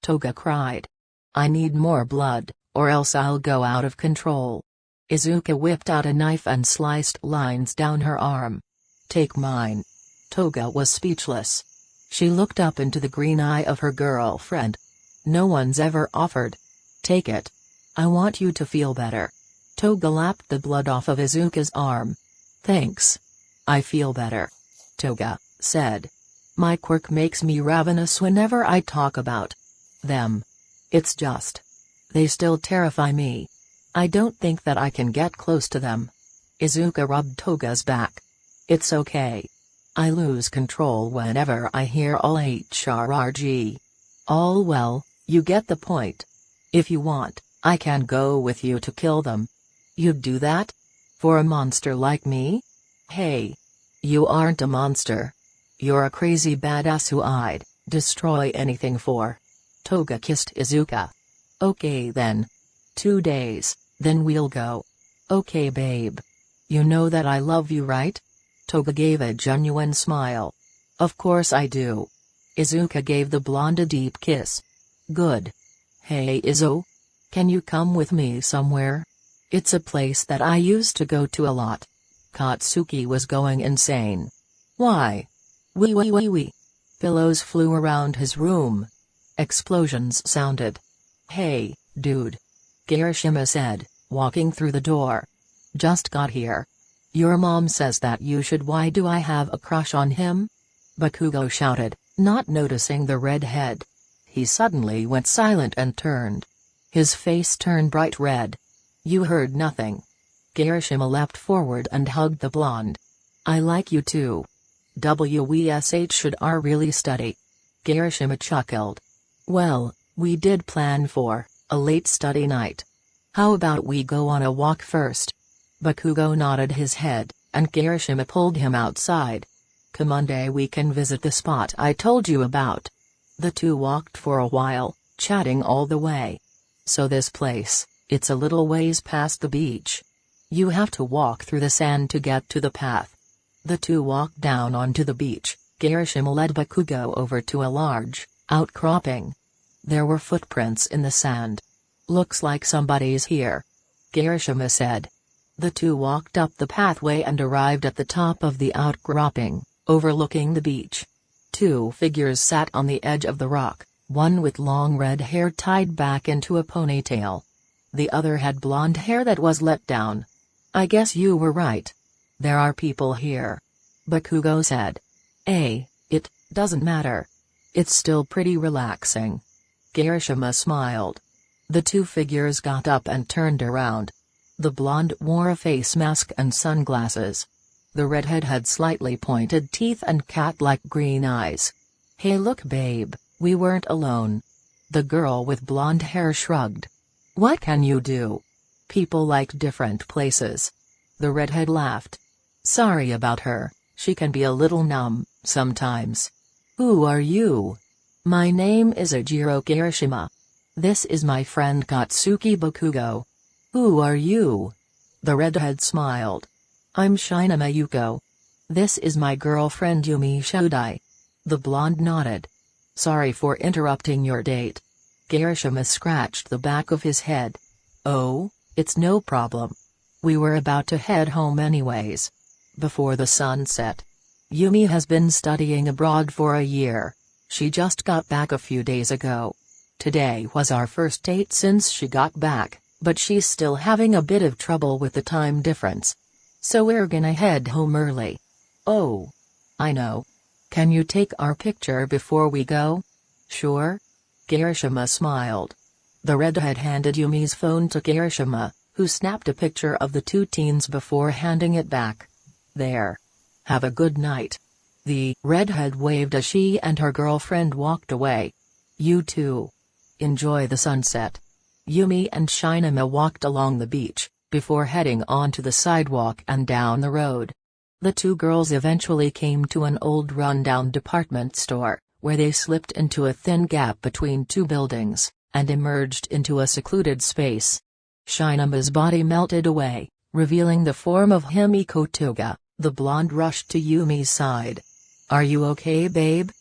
Toga cried. I need more blood, or else I'll go out of control. Izuka whipped out a knife and sliced lines down her arm. Take mine. Toga was speechless. She looked up into the green eye of her girlfriend. No one's ever offered. Take it. I want you to feel better. Toga lapped the blood off of Izuka's arm. Thanks. I feel better. Toga said. My quirk makes me ravenous whenever I talk about them. It's just. They still terrify me. I don't think that I can get close to them. Izuka rubbed Toga's back. It's okay. I lose control whenever I hear all HRRG. All well, you get the point. If you want, I can go with you to kill them. You'd do that? For a monster like me? Hey. You aren't a monster. You're a crazy badass who I'd destroy anything for. Toga kissed Izuka. Okay then. 2 days, then we'll go. Okay babe. You know that I love you right? Toga gave a genuine smile. Of course I do. Izuka gave the blonde a deep kiss. Good. Hey Izo? Can you come with me somewhere? It's a place that I used to go to a lot. Katsuki was going insane. Why? Wee. Pillows flew around his room. Explosions sounded. Hey, dude. Kirishima said, walking through the door. Just got here. Your mom says that you should. Why do I have a crush on him? Bakugo shouted, not noticing the redhead. He suddenly went silent and turned. His face turned bright red. You heard nothing. Kirishima leapt forward and hugged the blonde. I like you too. WESH should R really study. Kirishima chuckled. Well, we did plan for a late study night. How about we go on a walk first? Bakugo nodded his head, and Kirishima pulled him outside. Come Monday we can visit the spot I told you about. The two walked for a while, chatting all the way. So this place, it's a little ways past the beach. You have to walk through the sand to get to the path. The two walked down onto the beach. Kirishima led Bakugo over to a large outcropping. There were footprints in the sand. Looks like somebody's here. Kirishima said. The two walked up the pathway and arrived at the top of the outcropping, overlooking the beach. Two figures sat on the edge of the rock, one with long red hair tied back into a ponytail. The other had blonde hair that was let down. I guess you were right. There are people here. Bakugo said. It doesn't matter. It's still pretty relaxing. Kirishima smiled. The two figures got up and turned around. The blonde wore a face mask and sunglasses. The redhead had slightly pointed teeth and cat-like green eyes. Hey look babe, we weren't alone. The girl with blonde hair shrugged. What can you do? People like different places. The redhead laughed. Sorry about her, she can be a little numb, sometimes. Who are you? My name is Ejiro Kirishima. This is my friend Katsuki Bakugo. Who are you? The redhead smiled. I'm Shina Mayuko. This is my girlfriend Yumi Shodai. The blonde nodded. Sorry for interrupting your date. Kirishima scratched the back of his head. Oh, it's no problem. We were about to head home anyways. Before the sun set. Yumi has been studying abroad for a year. She just got back a few days ago. Today was our first date since she got back, but she's still having a bit of trouble with the time difference. So we're gonna head home early. Oh. I know. Can you take our picture before we go? Sure. Kirishima smiled. The redhead handed Yumi's phone to Kirishima, who snapped a picture of the two teens before handing it back. There. Have a good night. The redhead waved as she and her girlfriend walked away. You too. Enjoy the sunset. Yumi and Shinama walked along the beach, before heading onto the sidewalk and down the road. The two girls eventually came to an old rundown department store, where they slipped into a thin gap between two buildings, and emerged into a secluded space. Shinama's body melted away, revealing the form of Himiko Toga. The blonde rushed to Yumi's side. Are you okay, babe?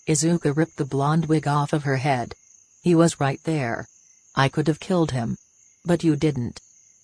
Izuka ripped the blonde wig off of her head. He was right there. I could have killed him. But you didn't.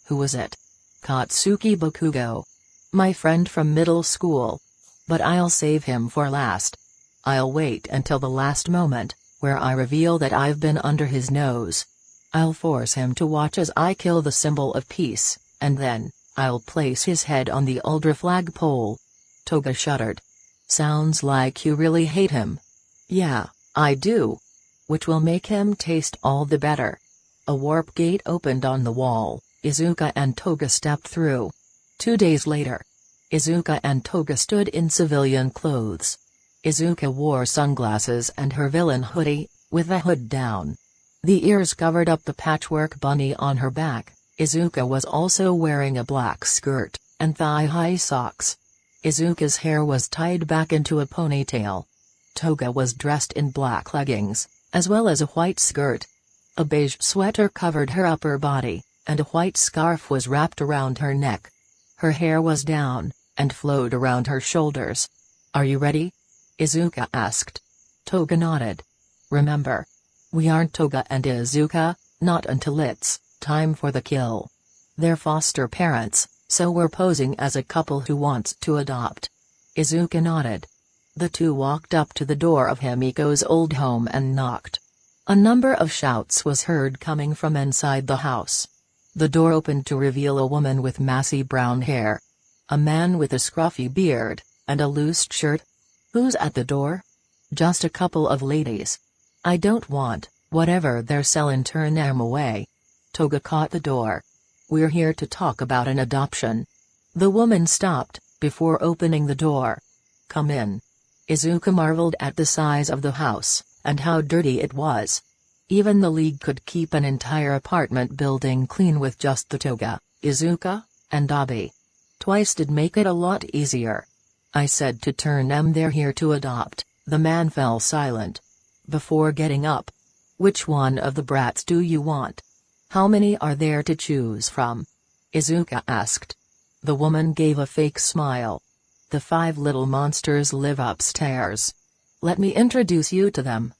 Who was it? Katsuki Bakugo. My friend from middle school. But I'll save him for last. I'll wait until the last moment, where I reveal that I've been under his nose. I'll force him to watch as I kill the symbol of peace, and then I'll place his head on the Ultra flagpole. Toga shuddered. Sounds like you really hate him. Yeah, I do. Which will make him taste all the better. A warp gate opened on the wall. Izuka and Toga stepped through. 2 days later. Izuka and Toga stood in civilian clothes. Izuka wore sunglasses and her villain hoodie, with the hood down. The ears covered up the patchwork bunny on her back. Izuka was also wearing a black skirt, and thigh-high socks. Izuka's hair was tied back into a ponytail. Toga was dressed in black leggings, as well as a white skirt. A beige sweater covered her upper body, and a white scarf was wrapped around her neck. Her hair was down, and flowed around her shoulders. Are you ready? Izuka asked. Toga nodded. Remember. We aren't Toga and Izuka, not until it's time for the kill. They're foster parents, so we're posing as a couple who wants to adopt. Izuka nodded. The two walked up to the door of Himiko's old home and knocked. A number of shouts was heard coming from inside the house. The door opened to reveal a woman with massy brown hair. A man with a scruffy beard, and a loose shirt. Who's at the door? Just a couple of ladies. I don't want, whatever they're selling, turn them away. Toga caught the door. We're here to talk about an adoption. The woman stopped, before opening the door. Come in. Izuka marveled at the size of the house, and how dirty it was. Even the League could keep an entire apartment building clean with just the Toga, Izuka, and Abi. Twice did make it a lot easier. I said to turn them, they're here to adopt. The man fell silent. Before getting up. Which one of the brats do you want? How many are there to choose from? Izuka asked. The woman gave a fake smile. The 5 little monsters live upstairs. Let me introduce you to them.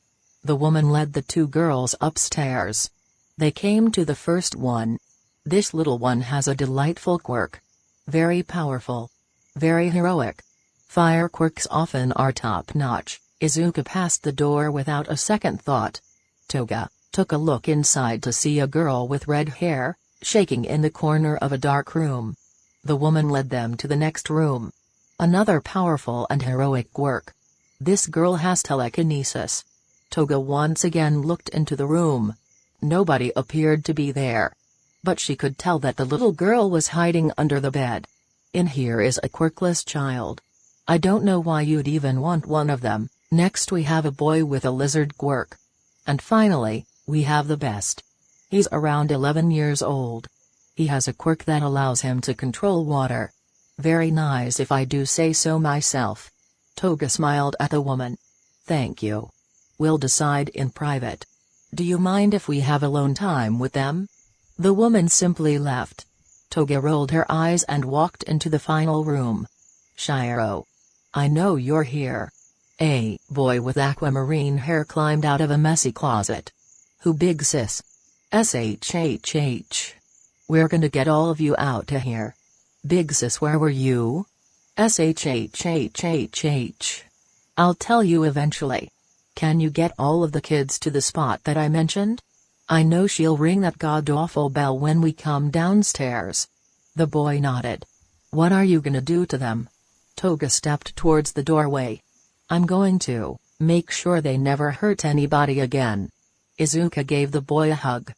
The woman led the 2 girls upstairs. They came to the first one. This little one has a delightful quirk. Very powerful. Very heroic. Fire quirks often are top-notch. Izuka passed the door without a second thought. Toga took a look inside to see a girl with red hair, shaking in the corner of a dark room. The woman led them to the next room. Another powerful and heroic quirk. This girl has telekinesis. Toga once again looked into the room. Nobody appeared to be there. But she could tell that the little girl was hiding under the bed. In here is a quirkless child. I don't know why you'd even want one of them. Next we have a boy with a lizard quirk. And finally, we have the best. He's around 11 years old. He has a quirk that allows him to control water. Very nice if I do say so myself. Toga smiled at the woman. Thank you. We'll decide in private. Do you mind if we have alone time with them? The woman simply left. Toga rolled her eyes and walked into the final room. Shiro. I know you're here. A boy with aquamarine hair climbed out of a messy closet. Who big sis? SHHH. We're gonna get all of you out of here. Big sis, where were you? SHHHHH. I'll tell you eventually. Can you get all of the kids to the spot that I mentioned? I know she'll ring that god-awful bell when we come downstairs. The boy nodded. What are you gonna do to them? Toga stepped towards the doorway. I'm going to make sure they never hurt anybody again. Izuka gave the boy a hug.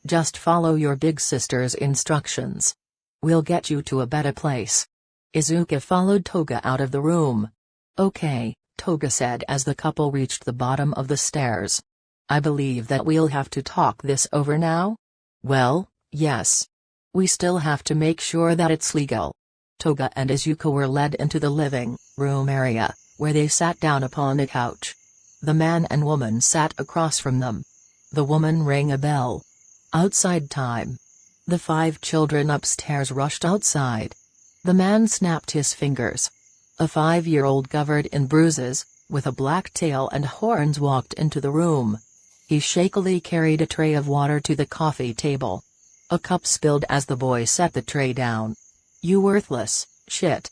Just follow your big sister's instructions. We'll get you to a better place. Izuka followed Toga out of the room. Okay, Toga said as the couple reached the bottom of the stairs. I believe that we'll have to talk this over now? Well, yes. We still have to make sure that it's legal. Toga and Izuka were led into the living room area, where they sat down upon a couch. The man and woman sat across from them. The woman rang a bell. Outside time. The 5 children upstairs rushed outside. The man snapped his fingers. A 5-year-old covered in bruises, with a black tail and horns walked into the room. He shakily carried a tray of water to the coffee table. A cup spilled as the boy set the tray down. You worthless shit.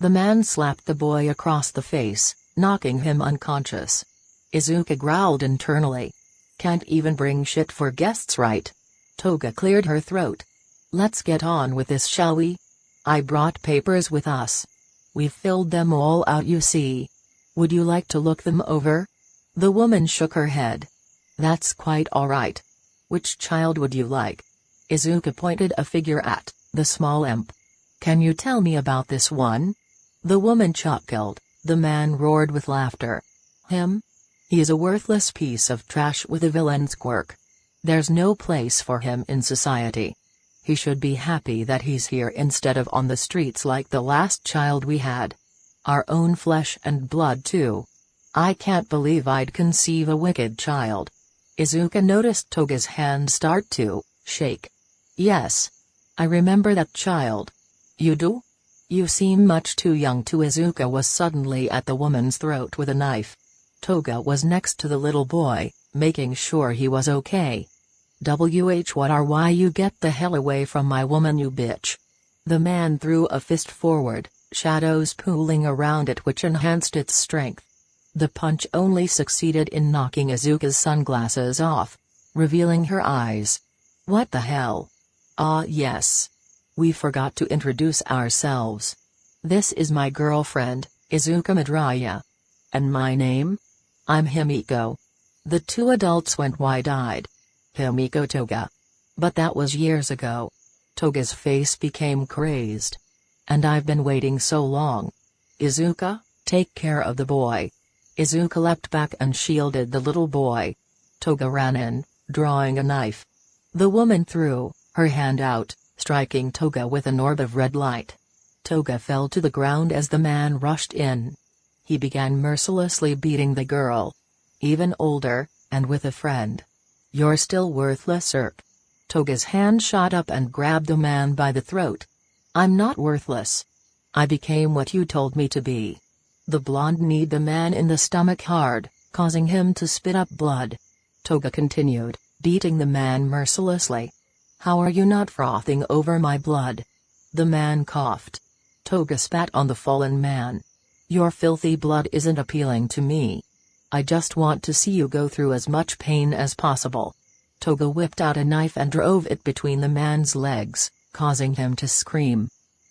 The man slapped the boy across the face, knocking him unconscious. Izuka growled internally. Can't even bring shit for guests, right? Toga cleared her throat. Let's get on with this, shall we? I brought papers with us. We've filled them all out, you see. Would you like to look them over? The woman shook her head. That's quite all right. Which child would you like? Izuka pointed a figure at the small imp. Can you tell me about this one? The woman chuckled. The man roared with laughter. Him? He is a worthless piece of trash with a villain's quirk. There's no place for him in society. He should be happy that he's here instead of on the streets like the last child we had. Our own flesh and blood too. I can't believe I'd conceive a wicked child. Izuka noticed Toga's hand start to shake. Yes. I remember that child. You do? You seem much too young to. Izuka was suddenly at the woman's throat with a knife. Toga was next to the little boy, making sure he was okay. Why you get the hell away from my woman, you bitch. The man threw a fist forward, shadows pooling around it which enhanced its strength. The punch only succeeded in knocking Izuka's sunglasses off, revealing her eyes. What the hell? Ah yes. We forgot to introduce ourselves. This is my girlfriend, Izuka Midoriya. And my name? I'm Himiko. The 2 adults went wide-eyed. Himiko Toga. But that was years ago. Toga's face became crazed. And I've been waiting so long. Izuka, take care of the boy. Izuka leapt back and shielded the little boy. Toga ran in, drawing a knife. The woman threw her hand out, striking Toga with an orb of red light. Toga fell to the ground as the man rushed in. He began mercilessly beating the girl. Even older, and with a friend. You're still worthless, Irk. Toga's hand shot up and grabbed the man by the throat. I'm not worthless. I became what you told me to be. The blonde kneed the man in the stomach hard, causing him to spit up blood. Toga continued, beating the man mercilessly. How are you not frothing over my blood? The man coughed. Toga spat on the fallen man. Your filthy blood isn't appealing to me. I just want to see you go through as much pain as possible. Toga whipped out a knife and drove it between the man's legs, causing him to scream.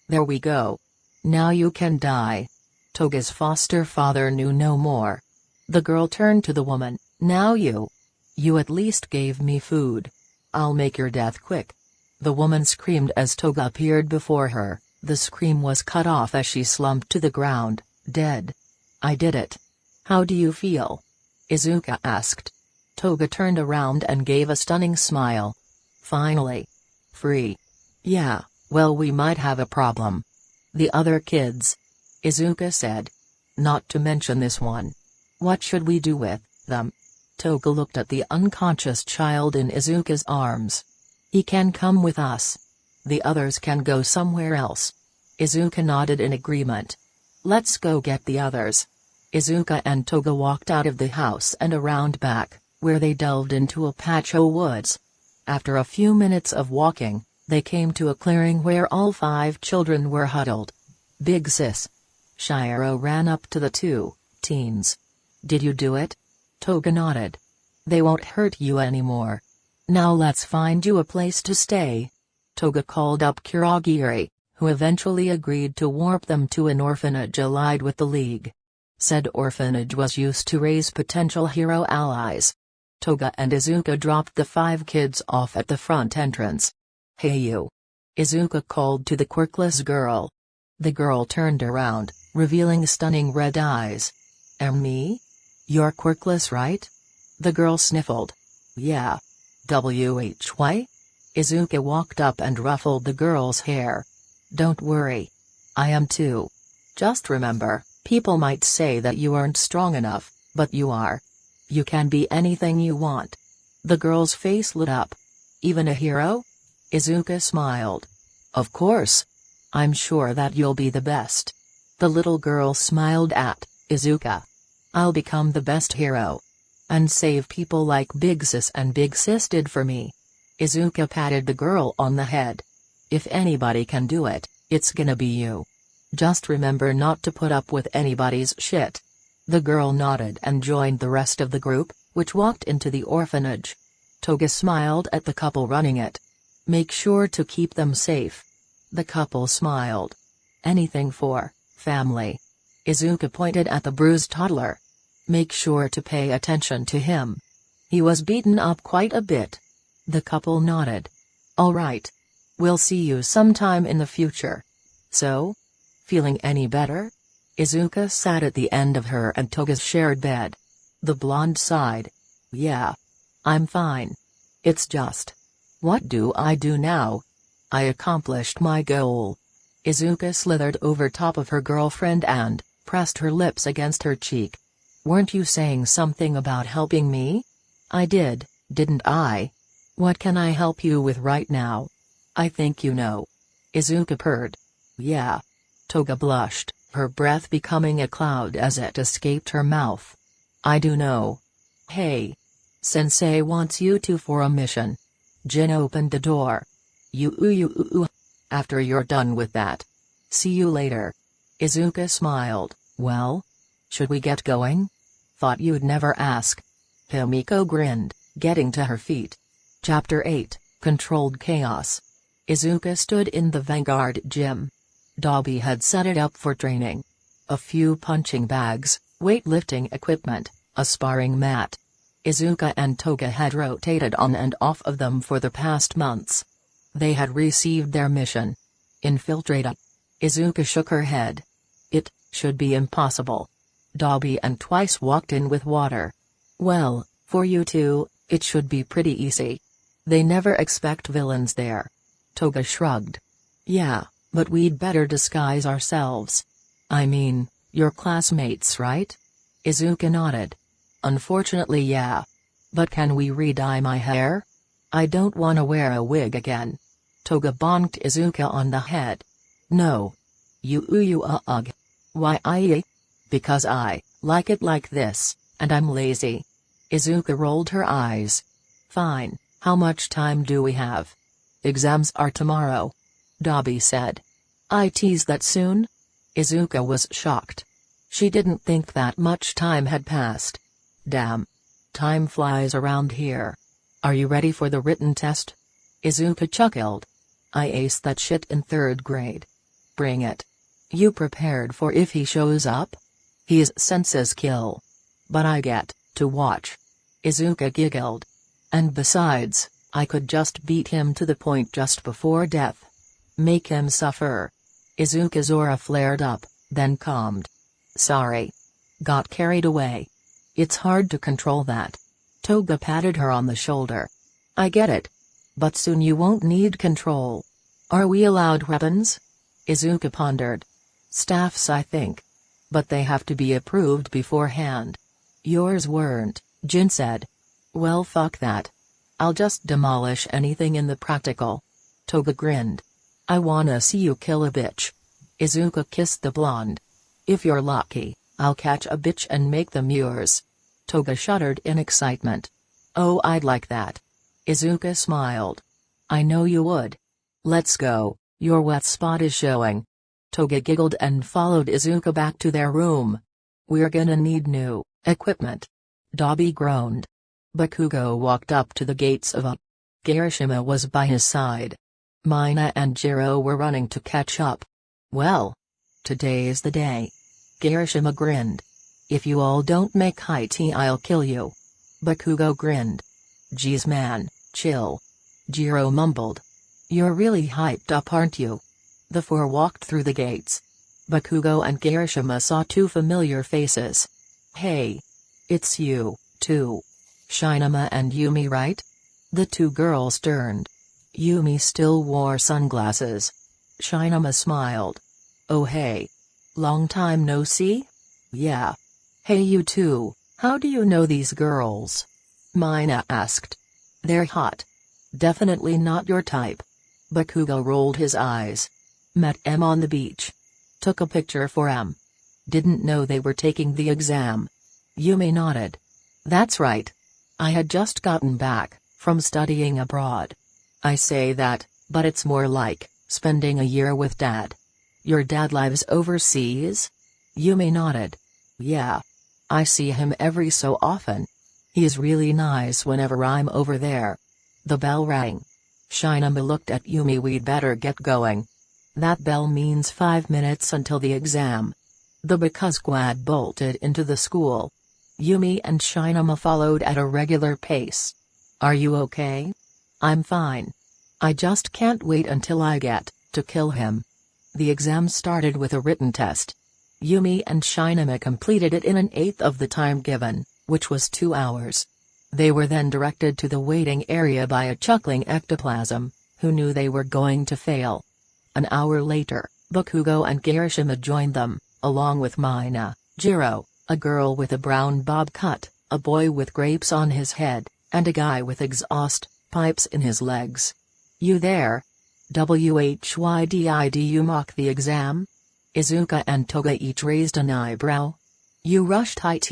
There we go. Now you can die. Toga's foster father knew no more. The girl turned to the woman. Now you. You at least gave me food. I'll make your death quick. The woman screamed as Toga appeared before her. The scream was cut off as she slumped to the ground, dead. I did it. How do you feel? Izuka asked. Toga turned around and gave a stunning smile. Finally. Free. Yeah, well, we might have a problem. The other kids. Izuka said. Not to mention this one. What should we do with them? Toga looked at the unconscious child in Izuka's arms. He can come with us. The others can go somewhere else. Izuka nodded in agreement. Let's go get the others. Izuka and Toga walked out of the house and around back, where they delved into a patch of woods. After a few minutes of walking, they came to a clearing where all 5 children were huddled. Big sis. Shiro ran up to the 2 teens. Did you do it? Toga nodded. They won't hurt you anymore. Now let's find you a place to stay. Toga called up Kurogiri, who eventually agreed to warp them to an orphanage allied with the League. Said orphanage was used to raise potential hero allies. Toga and Izuka dropped the 5 kids off at the front entrance. Hey you. Izuka called to the quirkless girl. The girl turned around, revealing stunning red eyes. Me? You're quirkless, right? The girl sniffled. Yeah. Why? Izuka walked up and ruffled the girl's hair. Don't worry. I am too. Just remember, people might say that you aren't strong enough, but you are. You can be anything you want. The girl's face lit up. Even a hero? Izuka smiled. Of course. I'm sure that you'll be the best. The little girl smiled at Izuka. I'll become the best hero. And save people like Big Sis and Big Sis did for me. Izuka patted the girl on the head. If anybody can do it, it's gonna be you. Just remember not to put up with anybody's shit. The girl nodded and joined the rest of the group, which walked into the orphanage. Toga smiled at the couple running it. Make sure to keep them safe. The couple smiled. Anything for family. Izuka pointed at the bruised toddler. Make sure to pay attention to him. He was beaten up quite a bit. The couple nodded. All right. We'll see you sometime in the future. So? Feeling any better? Izuka sat at the end of her and Toga's shared bed. The blonde sighed. Yeah. I'm fine. It's just. What do I do now? I accomplished my goal. Izuka slithered over top of her girlfriend and pressed her lips against her cheek. Weren't you saying something about helping me? I did, didn't I? What can I help you with right now? I think you know. Izuka purred. Yeah. Toga blushed, her breath becoming a cloud as it escaped her mouth. I do know. Hey. Sensei wants you two for a mission. Jin opened the door. You. After you're done with that. See you later. Izuka smiled. Well? Should we get going? Thought you'd never ask. Himiko grinned, getting to her feet. Chapter 8, Controlled Chaos. Izuka stood in the Vanguard gym. Dobby had set it up for training. A few punching bags, weightlifting equipment, a sparring mat. Izuka and Toga had rotated on and off of them for the past months. They had received their mission. Infiltrate. Izuka shook her head. It should be impossible. Dobby and Twice walked in with water. Well, for you two, it should be pretty easy. They never expect villains there. Toga shrugged. Yeah, but we'd better disguise ourselves. I mean, you're classmates, right? Izuka nodded. Unfortunately, yeah. But can we re-dye my hair? I don't wanna wear a wig again. Toga bonked Izuka on the head. No. Ugh. Why? Because I like it like this, and I'm lazy. Izuka rolled her eyes. Fine, how much time do we have? Exams are tomorrow. Dobby said. I tease that soon? Izuka was shocked. She didn't think that much time had passed. Damn. Time flies around here. Are you ready for the written test? Izuka chuckled. I aced that shit in 3rd grade. Bring it. You prepared for if he shows up? He's senses kill. But I get to watch. Izuka giggled. And besides, I could just beat him to the point just before death. Make him suffer. Izuka's aura flared up, then calmed. Sorry. Got carried away. It's hard to control that. Toga patted her on the shoulder. I get it. But soon you won't need control. Are we allowed weapons? Izuka pondered. Staffs, I think. But they have to be approved beforehand. Yours weren't, Jin said. Well, fuck that. I'll just demolish anything in the practical. Toga grinned. I wanna see you kill a bitch. Izuka kissed the blonde. If you're lucky, I'll catch a bitch and make them yours. Toga shuddered in excitement. Oh, I'd like that. Izuka smiled. I know you would. Let's go, your wet spot is showing. Toga giggled and followed Izuka back to their room. We're gonna need new equipment. Dabi groaned. Bakugo walked up to the gates of a. Kirishima was by his side. Mina and Jiro were running to catch up. Well, today's the day. Kirishima grinned. If you all don't make high tea, I'll kill you. Bakugo grinned. Geez man, chill. Jiro mumbled. You're really hyped up, aren't you? The four walked through the gates. Bakugo and Kirishima saw two familiar faces. Hey. It's you, too. Shinama and Yumi, right? The two girls turned. Yumi still wore sunglasses. Shinama smiled. Oh hey. Long time no see? Yeah. Hey you two, how do you know these girls? Mina asked. They're hot. Definitely not your type. Bakugo rolled his eyes. Met M on the beach. Took a picture for M. Didn't know they were taking the exam. Yumi nodded. That's right. I had just gotten back from studying abroad. I say that, but it's more like spending a year with Dad. Your dad lives overseas? Yumi nodded. Yeah. I see him every so often. He's really nice whenever I'm over there. The bell rang. Shinama looked at Yumi. We'd better get going. That bell means 5 minutes until the exam. The Baka squad bolted into the school. Yumi and Shinama followed at a regular pace. Are you okay? I'm fine. I just can't wait until I get to kill him. The exam started with a written test. Yumi and Shinama completed it in an eighth of the time given, which was 2 hours. They were then directed to the waiting area by a chuckling ectoplasm, who knew they were going to fail. An hour later, Bakugo and Kirishima joined them, along with Mina, Jiro, a girl with a brown bob cut, a boy with grapes on his head, and a guy with exhaust pipes in his legs. You there? Whydid you mock the exam? Izuka and Toga each raised an eyebrow. You rushed IT.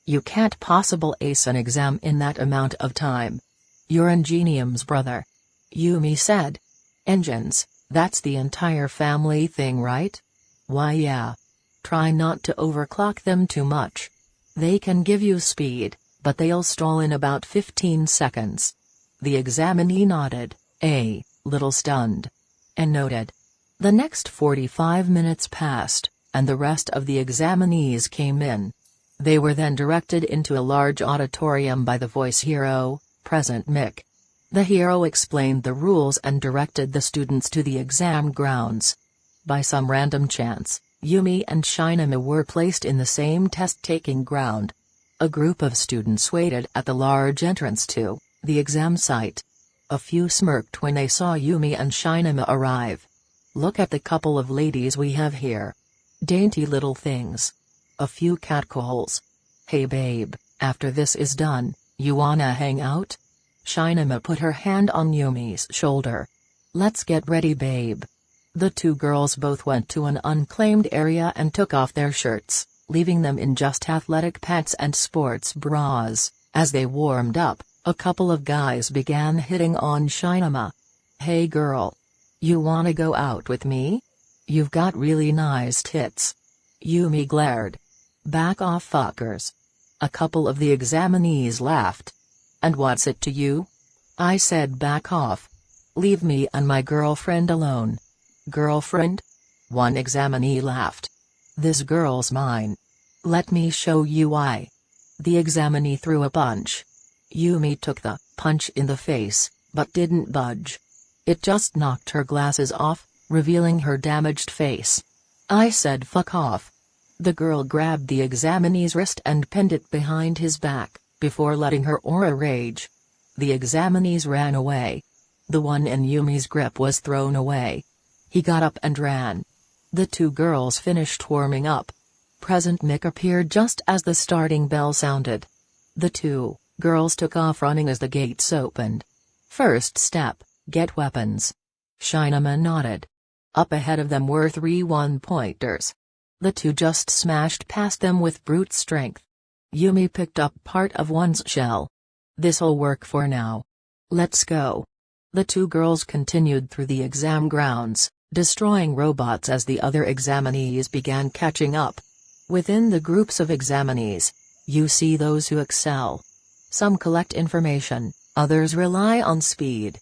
You can't possible ace an exam in that amount of time. You're Ingenium's brother. Yumi said. Engines, that's the entire family thing, right? Why yeah. Try not to overclock them too much. They can give you speed, but they'll stall in about 15 seconds. The examinee nodded, a little stunned. And noted. The next 45 minutes passed, and the rest of the examinees came in. They were then directed into a large auditorium by the voice hero, Present Mick. The hero explained the rules and directed the students to the exam grounds. By some random chance, Yumi and Shinama were placed in the same test-taking ground. A group of students waited at the large entrance to the exam site. A few smirked when they saw Yumi and Shinama arrive. Look at the couple of ladies we have here. Dainty little things. A few catcalls. Hey babe, after this is done, you wanna hang out? Shinama put her hand on Yumi's shoulder. Let's get ready babe. The two girls both went to an unclaimed area and took off their shirts, leaving them in just athletic pants and sports bras. As they warmed up, a couple of guys began hitting on Shinama. Hey girl. You wanna go out with me? You've got really nice tits. Yumi glared. Back off fuckers. A couple of the examinees laughed. And what's it to you? I said back off. Leave me and my girlfriend alone. Girlfriend? One examinee laughed. This girl's mine. Let me show you why. The examinee threw a punch. Yumi took the punch in the face, but didn't budge. It just knocked her glasses off, revealing her damaged face. I said fuck off. The girl grabbed the examinee's wrist and pinned it behind his back, before letting her aura rage. The examinees ran away. The one in Yumi's grip was thrown away. He got up and ran. The two girls finished warming up. Present Mick appeared just as the starting bell sounded. The two girls took off running as the gates opened. First step, get weapons. Shinama nodded. Up ahead of them were 3 one-pointers. The two just smashed past them with brute strength. Yumi picked up part of one's shell. This'll work for now. Let's go. The two girls continued through the exam grounds, destroying robots as the other examinees began catching up. Within the groups of examinees, you see those who excel. Some collect information, others rely on speed.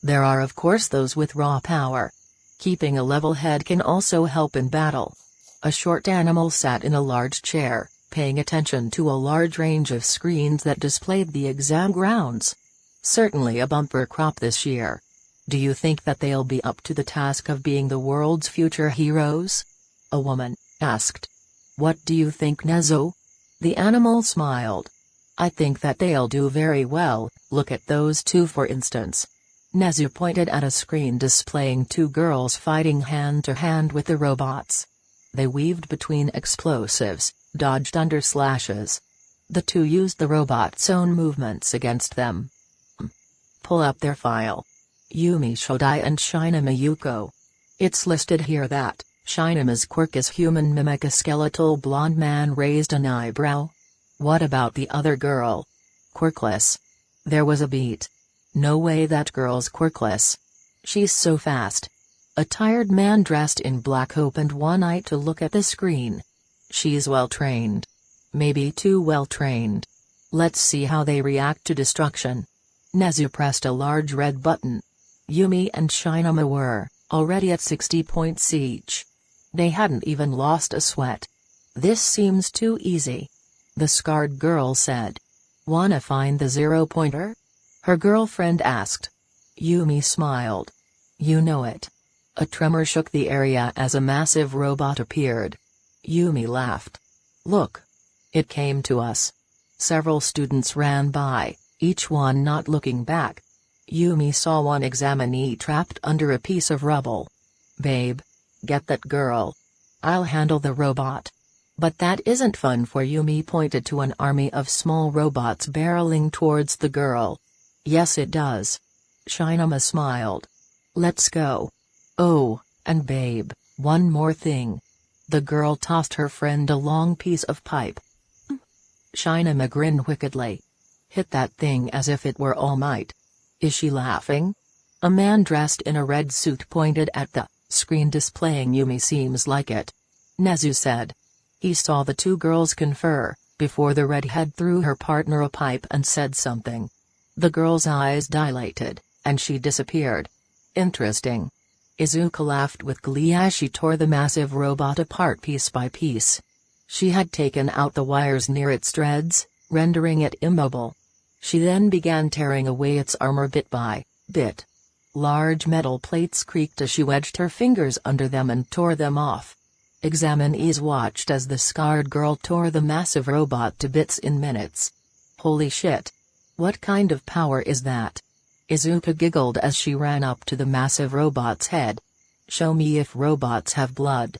There are of course those with raw power. Keeping a level head can also help in battle. A short animal sat in a large chair, paying attention to a large range of screens that displayed the exam grounds. Certainly a bumper crop this year. Do you think that they'll be up to the task of being the world's future heroes? A woman asked. What do you think, Nezu? The animal smiled. I think that they'll do very well. Look at those two for instance. Nezu pointed at a screen displaying two girls fighting hand-to-hand with the robots. They weaved between explosives, dodged under slashes. The two used the robot's own movements against them. Pull up their file. Yumi Shodai and Shinama Yuko. It's listed here that Shinama's quirk is human mimic. A skeletal blonde man raised an eyebrow. What about the other girl? Quirkless. There was a beat. No way that girl's quirkless. She's so fast. A tired man dressed in black opened one eye to look at the screen. She's well trained. Maybe too well trained. Let's see how they react to destruction. Nezu pressed a large red button. Yumi and Shinama were already at 60 points each. They hadn't even lost a sweat. This seems too easy. The scarred girl said. Wanna find the 0-pointer? Her girlfriend asked. Yumi smiled. You know it. A tremor shook the area as a massive robot appeared. Yumi laughed. Look. It came to us. Several students ran by, each one not looking back. Yumi saw one examinee trapped under a piece of rubble. Babe. Get that girl. I'll handle the robot. But that isn't fun for Yumi pointed to an army of small robots barreling towards the girl. Yes it does. Shinama smiled. Let's go. Oh, and babe, one more thing. The girl tossed her friend a long piece of pipe. Shinama grinned wickedly. Hit that thing as if it were All Might. Is she laughing? A man dressed in a red suit pointed at the screen displaying Yumi. Seems like it. Nezu said. He saw the two girls confer, before the redhead threw her partner a pipe and said something. The girl's eyes dilated, and she disappeared. Interesting. Izuka laughed with glee as she tore the massive robot apart piece by piece. She had taken out the wires near its threads, rendering it immobile. She then began tearing away its armor bit by bit. Large metal plates creaked as she wedged her fingers under them and tore them off. Examinees watched as the scarred girl tore the massive robot to bits in minutes. Holy shit. What kind of power is that? Izuka giggled as she ran up to the massive robot's head. Show me if robots have blood.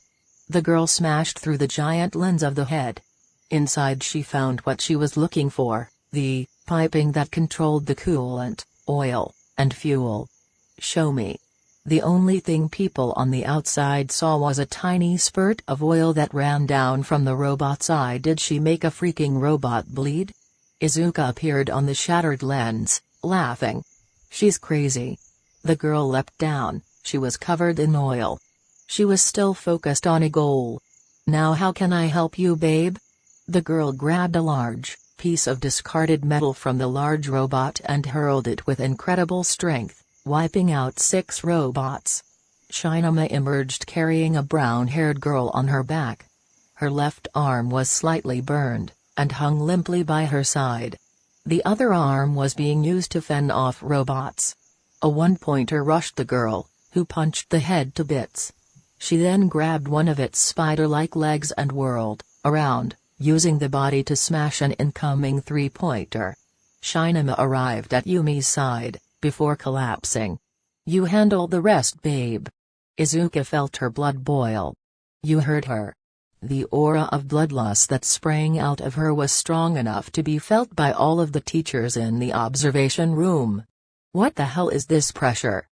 The girl smashed through the giant lens of the head. Inside she found what she was looking for, the piping that controlled the coolant, oil, and fuel. Show me. The only thing people on the outside saw was a tiny spurt of oil that ran down from the robot's eye. Did she make a freaking robot bleed? Izuka appeared on the shattered lens, laughing. She's crazy. The girl leapt down, she was covered in oil. She was still focused on a goal. Now how can I help you, babe? The girl grabbed a large piece of discarded metal from the large robot and hurled it with incredible strength, wiping out 6 robots. Shinama emerged carrying a brown-haired girl on her back. Her left arm was slightly burned, and hung limply by her side. The other arm was being used to fend off robots. A one-pointer rushed the girl, who punched the head to bits. She then grabbed one of its spider-like legs and whirled around, using the body to smash an incoming 3-pointer. Shinama arrived at Yumi's side, before collapsing. You handle the rest, babe. Izuka felt her blood boil. You heard her. The aura of bloodlust that sprang out of her was strong enough to be felt by all of the teachers in the observation room. What the hell is this pressure?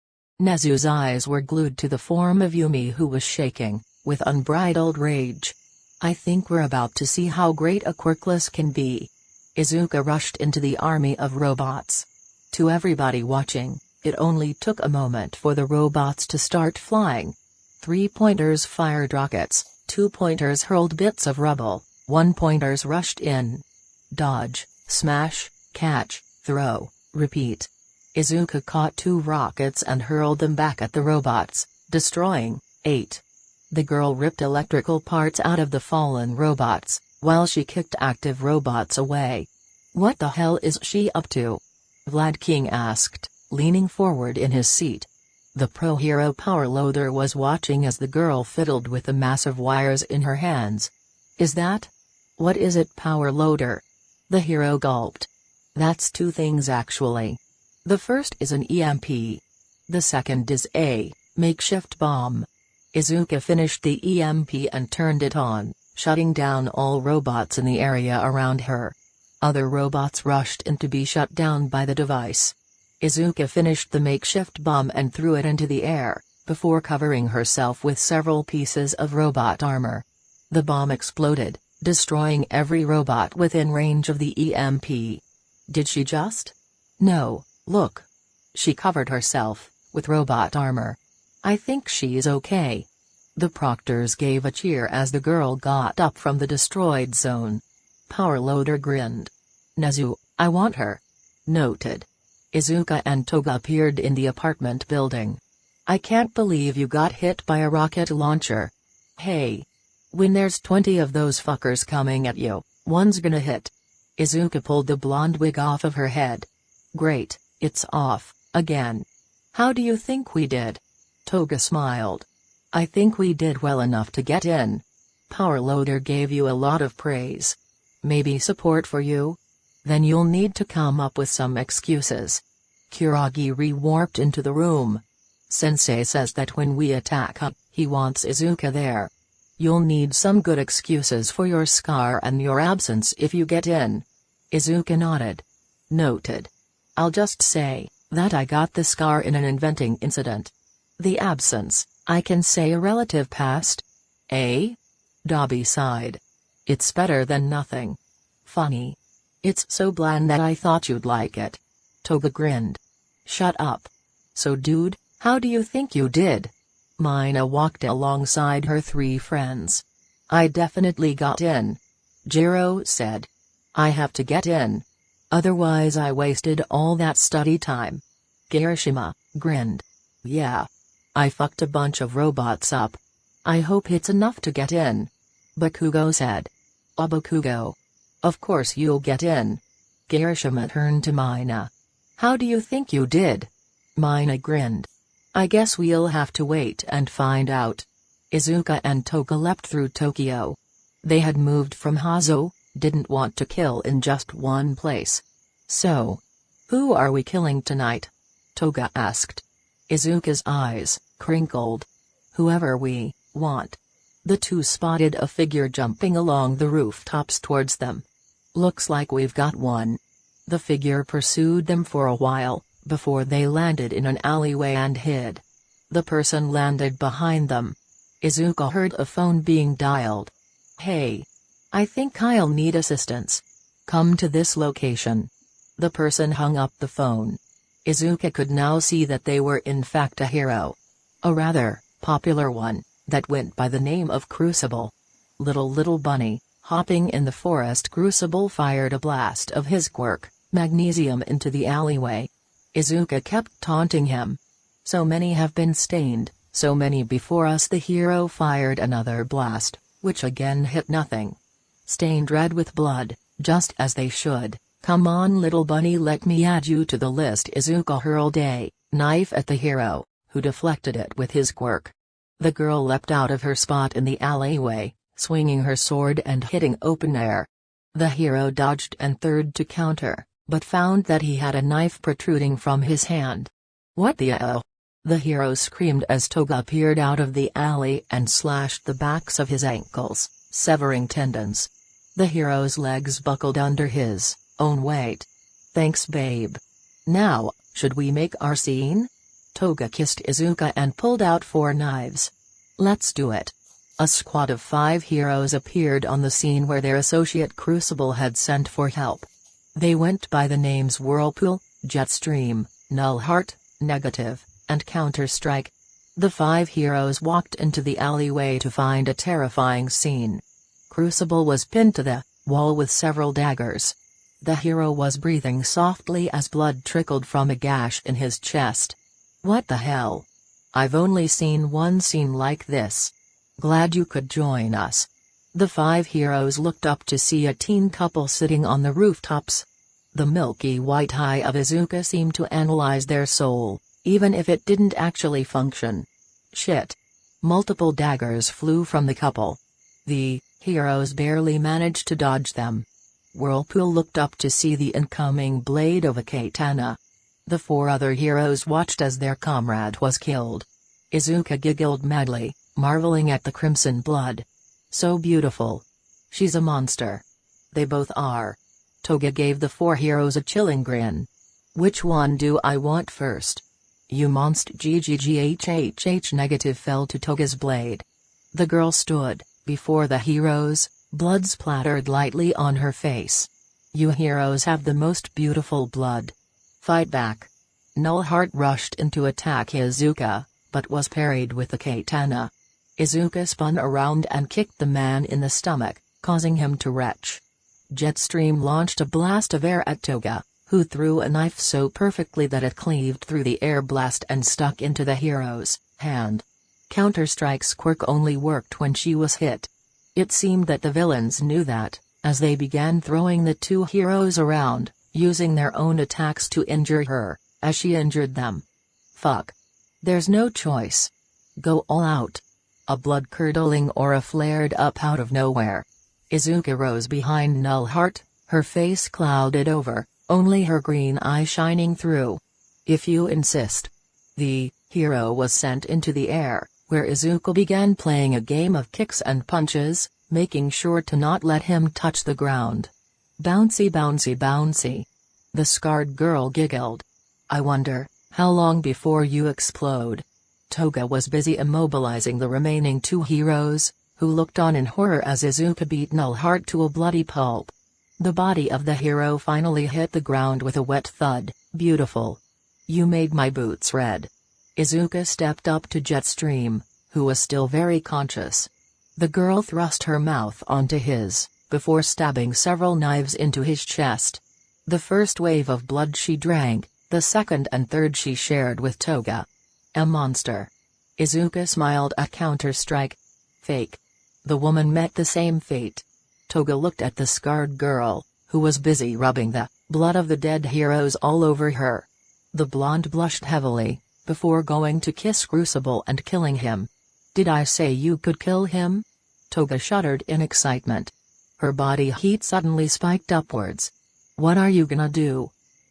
Nezu's eyes were glued to the form of Yumi, who was shaking with unbridled rage. I think we're about to see how great a quirkless can be. Izuka rushed into the army of robots. To everybody watching, it only took a moment for the robots to start flying. 3-pointers fired rockets, 2-pointers hurled bits of rubble, 1-pointers rushed in. Dodge, smash, catch, throw, repeat. Izuka caught 2 rockets and hurled them back at the robots, destroying 8. The girl ripped electrical parts out of the fallen robots, while she kicked active robots away. What the hell is she up to? Vlad King asked, leaning forward in his seat. The pro-hero power loader was watching as the girl fiddled with the massive wires in her hands. Is that? What is it, power loader? The hero gulped. That's 2 things actually. The first is an EMP. The second is a makeshift bomb. Izuka finished the EMP and turned it on, shutting down all robots in the area around her. Other robots rushed in to be shut down by the device. Izuka finished the makeshift bomb and threw it into the air, before covering herself with several pieces of robot armor. The bomb exploded, destroying every robot within range of the EMP. Did she just? No, look. She covered herself with robot armor. I think she's okay. The proctors gave a cheer as the girl got up from the destroyed zone. Power loader grinned. Nezu, I want her. Noted. Izuka and Toga appeared in the apartment building. I can't believe you got hit by a rocket launcher. Hey. When there's 20 of those fuckers coming at you, one's gonna hit. Izuka pulled the blonde wig off of her head. Great, it's off, again. How do you think we did? Toga smiled. I think we did well enough to get in. Power loader gave you a lot of praise. Maybe support for you? Then you'll need to come up with some excuses. Kuragi re-warped into the room. Sensei says that when we attack, he wants Izuka there. You'll need some good excuses for your scar and your absence if you get in. Izuka nodded. Noted. I'll just say that I got the scar in an inventing incident. The absence, I can say a relative past. Eh? Dobby sighed. It's better than nothing. Funny. It's so bland that I thought you'd like it. Toga grinned. Shut up. So dude, how do you think you did? Mina walked alongside her 3 friends. I definitely got in. Jiro said. I have to get in. Otherwise I wasted all that study time. Kirishima grinned. Yeah. I fucked a bunch of robots up. I hope it's enough to get in. Bakugo said. Bakugo. Of course you'll get in. Kirishima turned to Mina. How do you think you did? Mina grinned. I guess we'll have to wait and find out. Izuka and Toga leapt through Tokyo. They had moved from Hazo, didn't want to kill in just one place. So, who are we killing tonight? Toga asked. Izuka's eyes crinkled. Whoever we want. The 2 spotted a figure jumping along the rooftops towards them. Looks like we've got one. The figure pursued them for a while, before they landed in an alleyway and hid. The person landed behind them. Izuka heard a phone being dialed. Hey. I think I'll need assistance. Come to this location. The person hung up the phone. Izuka could now see that they were in fact a hero. A rather popular one, that went by the name of Crucible. Little bunny, hopping in the forest. Crucible fired a blast of his quirk, magnesium, into the alleyway. Izuka kept taunting him. So many have been stained, so many before us. The hero fired another blast, which again hit nothing. Stained red with blood, just as they should. Come on little bunny, let me add you to the list. Izuka hurled a knife at the hero, who deflected it with his quirk. The girl leapt out of her spot in the alleyway, swinging her sword and hitting open air. The hero dodged and third to counter, but found that he had a knife protruding from his hand. What the oh? The hero screamed as Toga appeared out of the alley and slashed the backs of his ankles, severing tendons. The hero's legs buckled under his own weight. Thanks babe. Now, should we make our scene? Toga kissed Izuka and pulled out 4 knives. Let's do it. A squad of 5 heroes appeared on the scene where their associate Crucible had sent for help. They went by the names Whirlpool, Jetstream, Null Heart, Negative, and Counter-Strike. The 5 heroes walked into the alleyway to find a terrifying scene. Crucible was pinned to the wall with several daggers. The hero was breathing softly as blood trickled from a gash in his chest. What the hell? I've only seen one scene like this. Glad you could join us. The 5 heroes looked up to see a teen couple sitting on the rooftops. The milky white eye of Izuka seemed to analyze their soul, even if it didn't actually function. Shit. Multiple daggers flew from the couple. The heroes barely managed to dodge them. Whirlpool looked up to see the incoming blade of a katana. The 4 other heroes watched as their comrade was killed. Izuka giggled madly, marveling at the crimson blood. So beautiful. She's a monster. They both are. Toga gave the 4 heroes a chilling grin. Which one do I want first? You monst GGGHHH. Negative fell to Toga's blade. The girl stood before the heroes, blood splattered lightly on her face. You heroes have the most beautiful blood. Fight back. Null Heart rushed in to attack Izuka, but was parried with the katana. Izuka spun around and kicked the man in the stomach, causing him to retch. Jetstream launched a blast of air at Toga, who threw a knife so perfectly that it cleaved through the air blast and stuck into the hero's hand. Counter-Strike's quirk only worked when she was hit. It seemed that the villains knew that, as they began throwing the 2 heroes around, using their own attacks to injure her, as she injured them. Fuck. There's no choice. Go all out. A blood-curdling aura flared up out of nowhere. Izuka rose behind Null Heart, her face clouded over, only her green eye shining through. If you insist. The hero was sent into the air, where Izuka began playing a game of kicks and punches, making sure to not let him touch the ground. Bouncy bouncy bouncy. The scarred girl giggled. I wonder, how long before you explode? Toga was busy immobilizing the remaining 2 heroes, who looked on in horror as Izuka beat Null Heart to a bloody pulp. The body of the hero finally hit the ground with a wet thud. Beautiful. You made my boots red. Izuka stepped up to Jetstream, who was still very conscious. The girl thrust her mouth onto his, before stabbing several knives into his chest. The first wave of blood she drank, the second and third she shared with Toga. A monster. Izuka smiled at Counter-Strike. Fake. The woman met the same fate. Toga looked at the scarred girl, who was busy rubbing the blood of the dead heroes all over her. The blonde blushed heavily, before going to kiss Crucible and killing him. Did I say you could kill him? Toga shuddered in excitement. Her body heat suddenly spiked upwards. What are you gonna do?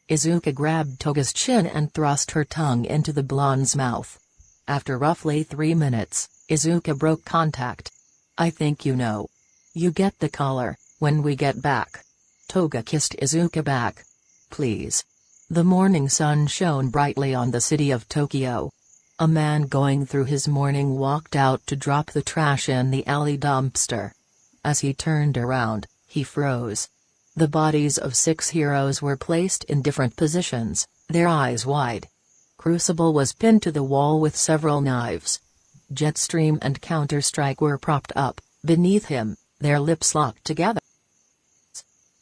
Izuka grabbed Toga's chin and thrust her tongue into the blonde's mouth. After roughly 3 minutes, Izuka broke contact. I think you know. You get the collar, when we get back. Toga kissed Izuka back. Please. The morning sun shone brightly on the city of Tokyo. A man going through his morning walked out to drop the trash in the alley dumpster. As he turned around, he froze. The bodies of 6 heroes were placed in different positions, their eyes wide. Crucible was pinned to the wall with several knives. Jetstream and Counter-Strike were propped up, beneath him, their lips locked together.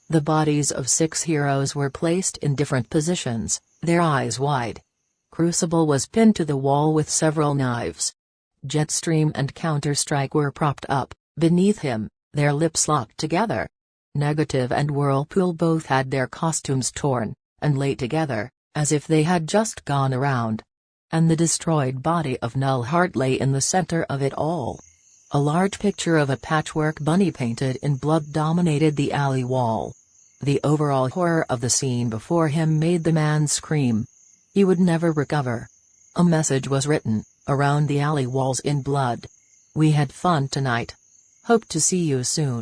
The bodies of 6 heroes were placed in different positions, their eyes wide. Crucible was pinned to the wall with several knives. Jetstream and Counter-Strike were propped up, beneath him, their lips locked together. Negative and Whirlpool both had their costumes torn, and lay together, as if they had just gone around. And the destroyed body of Null Heart lay in the center of it all. A large picture of a patchwork bunny painted in blood dominated the alley wall. The overall horror of the scene before him made the man scream. He would never recover. A message was written, around the alley walls in blood. We had fun tonight. Hope to see you soon.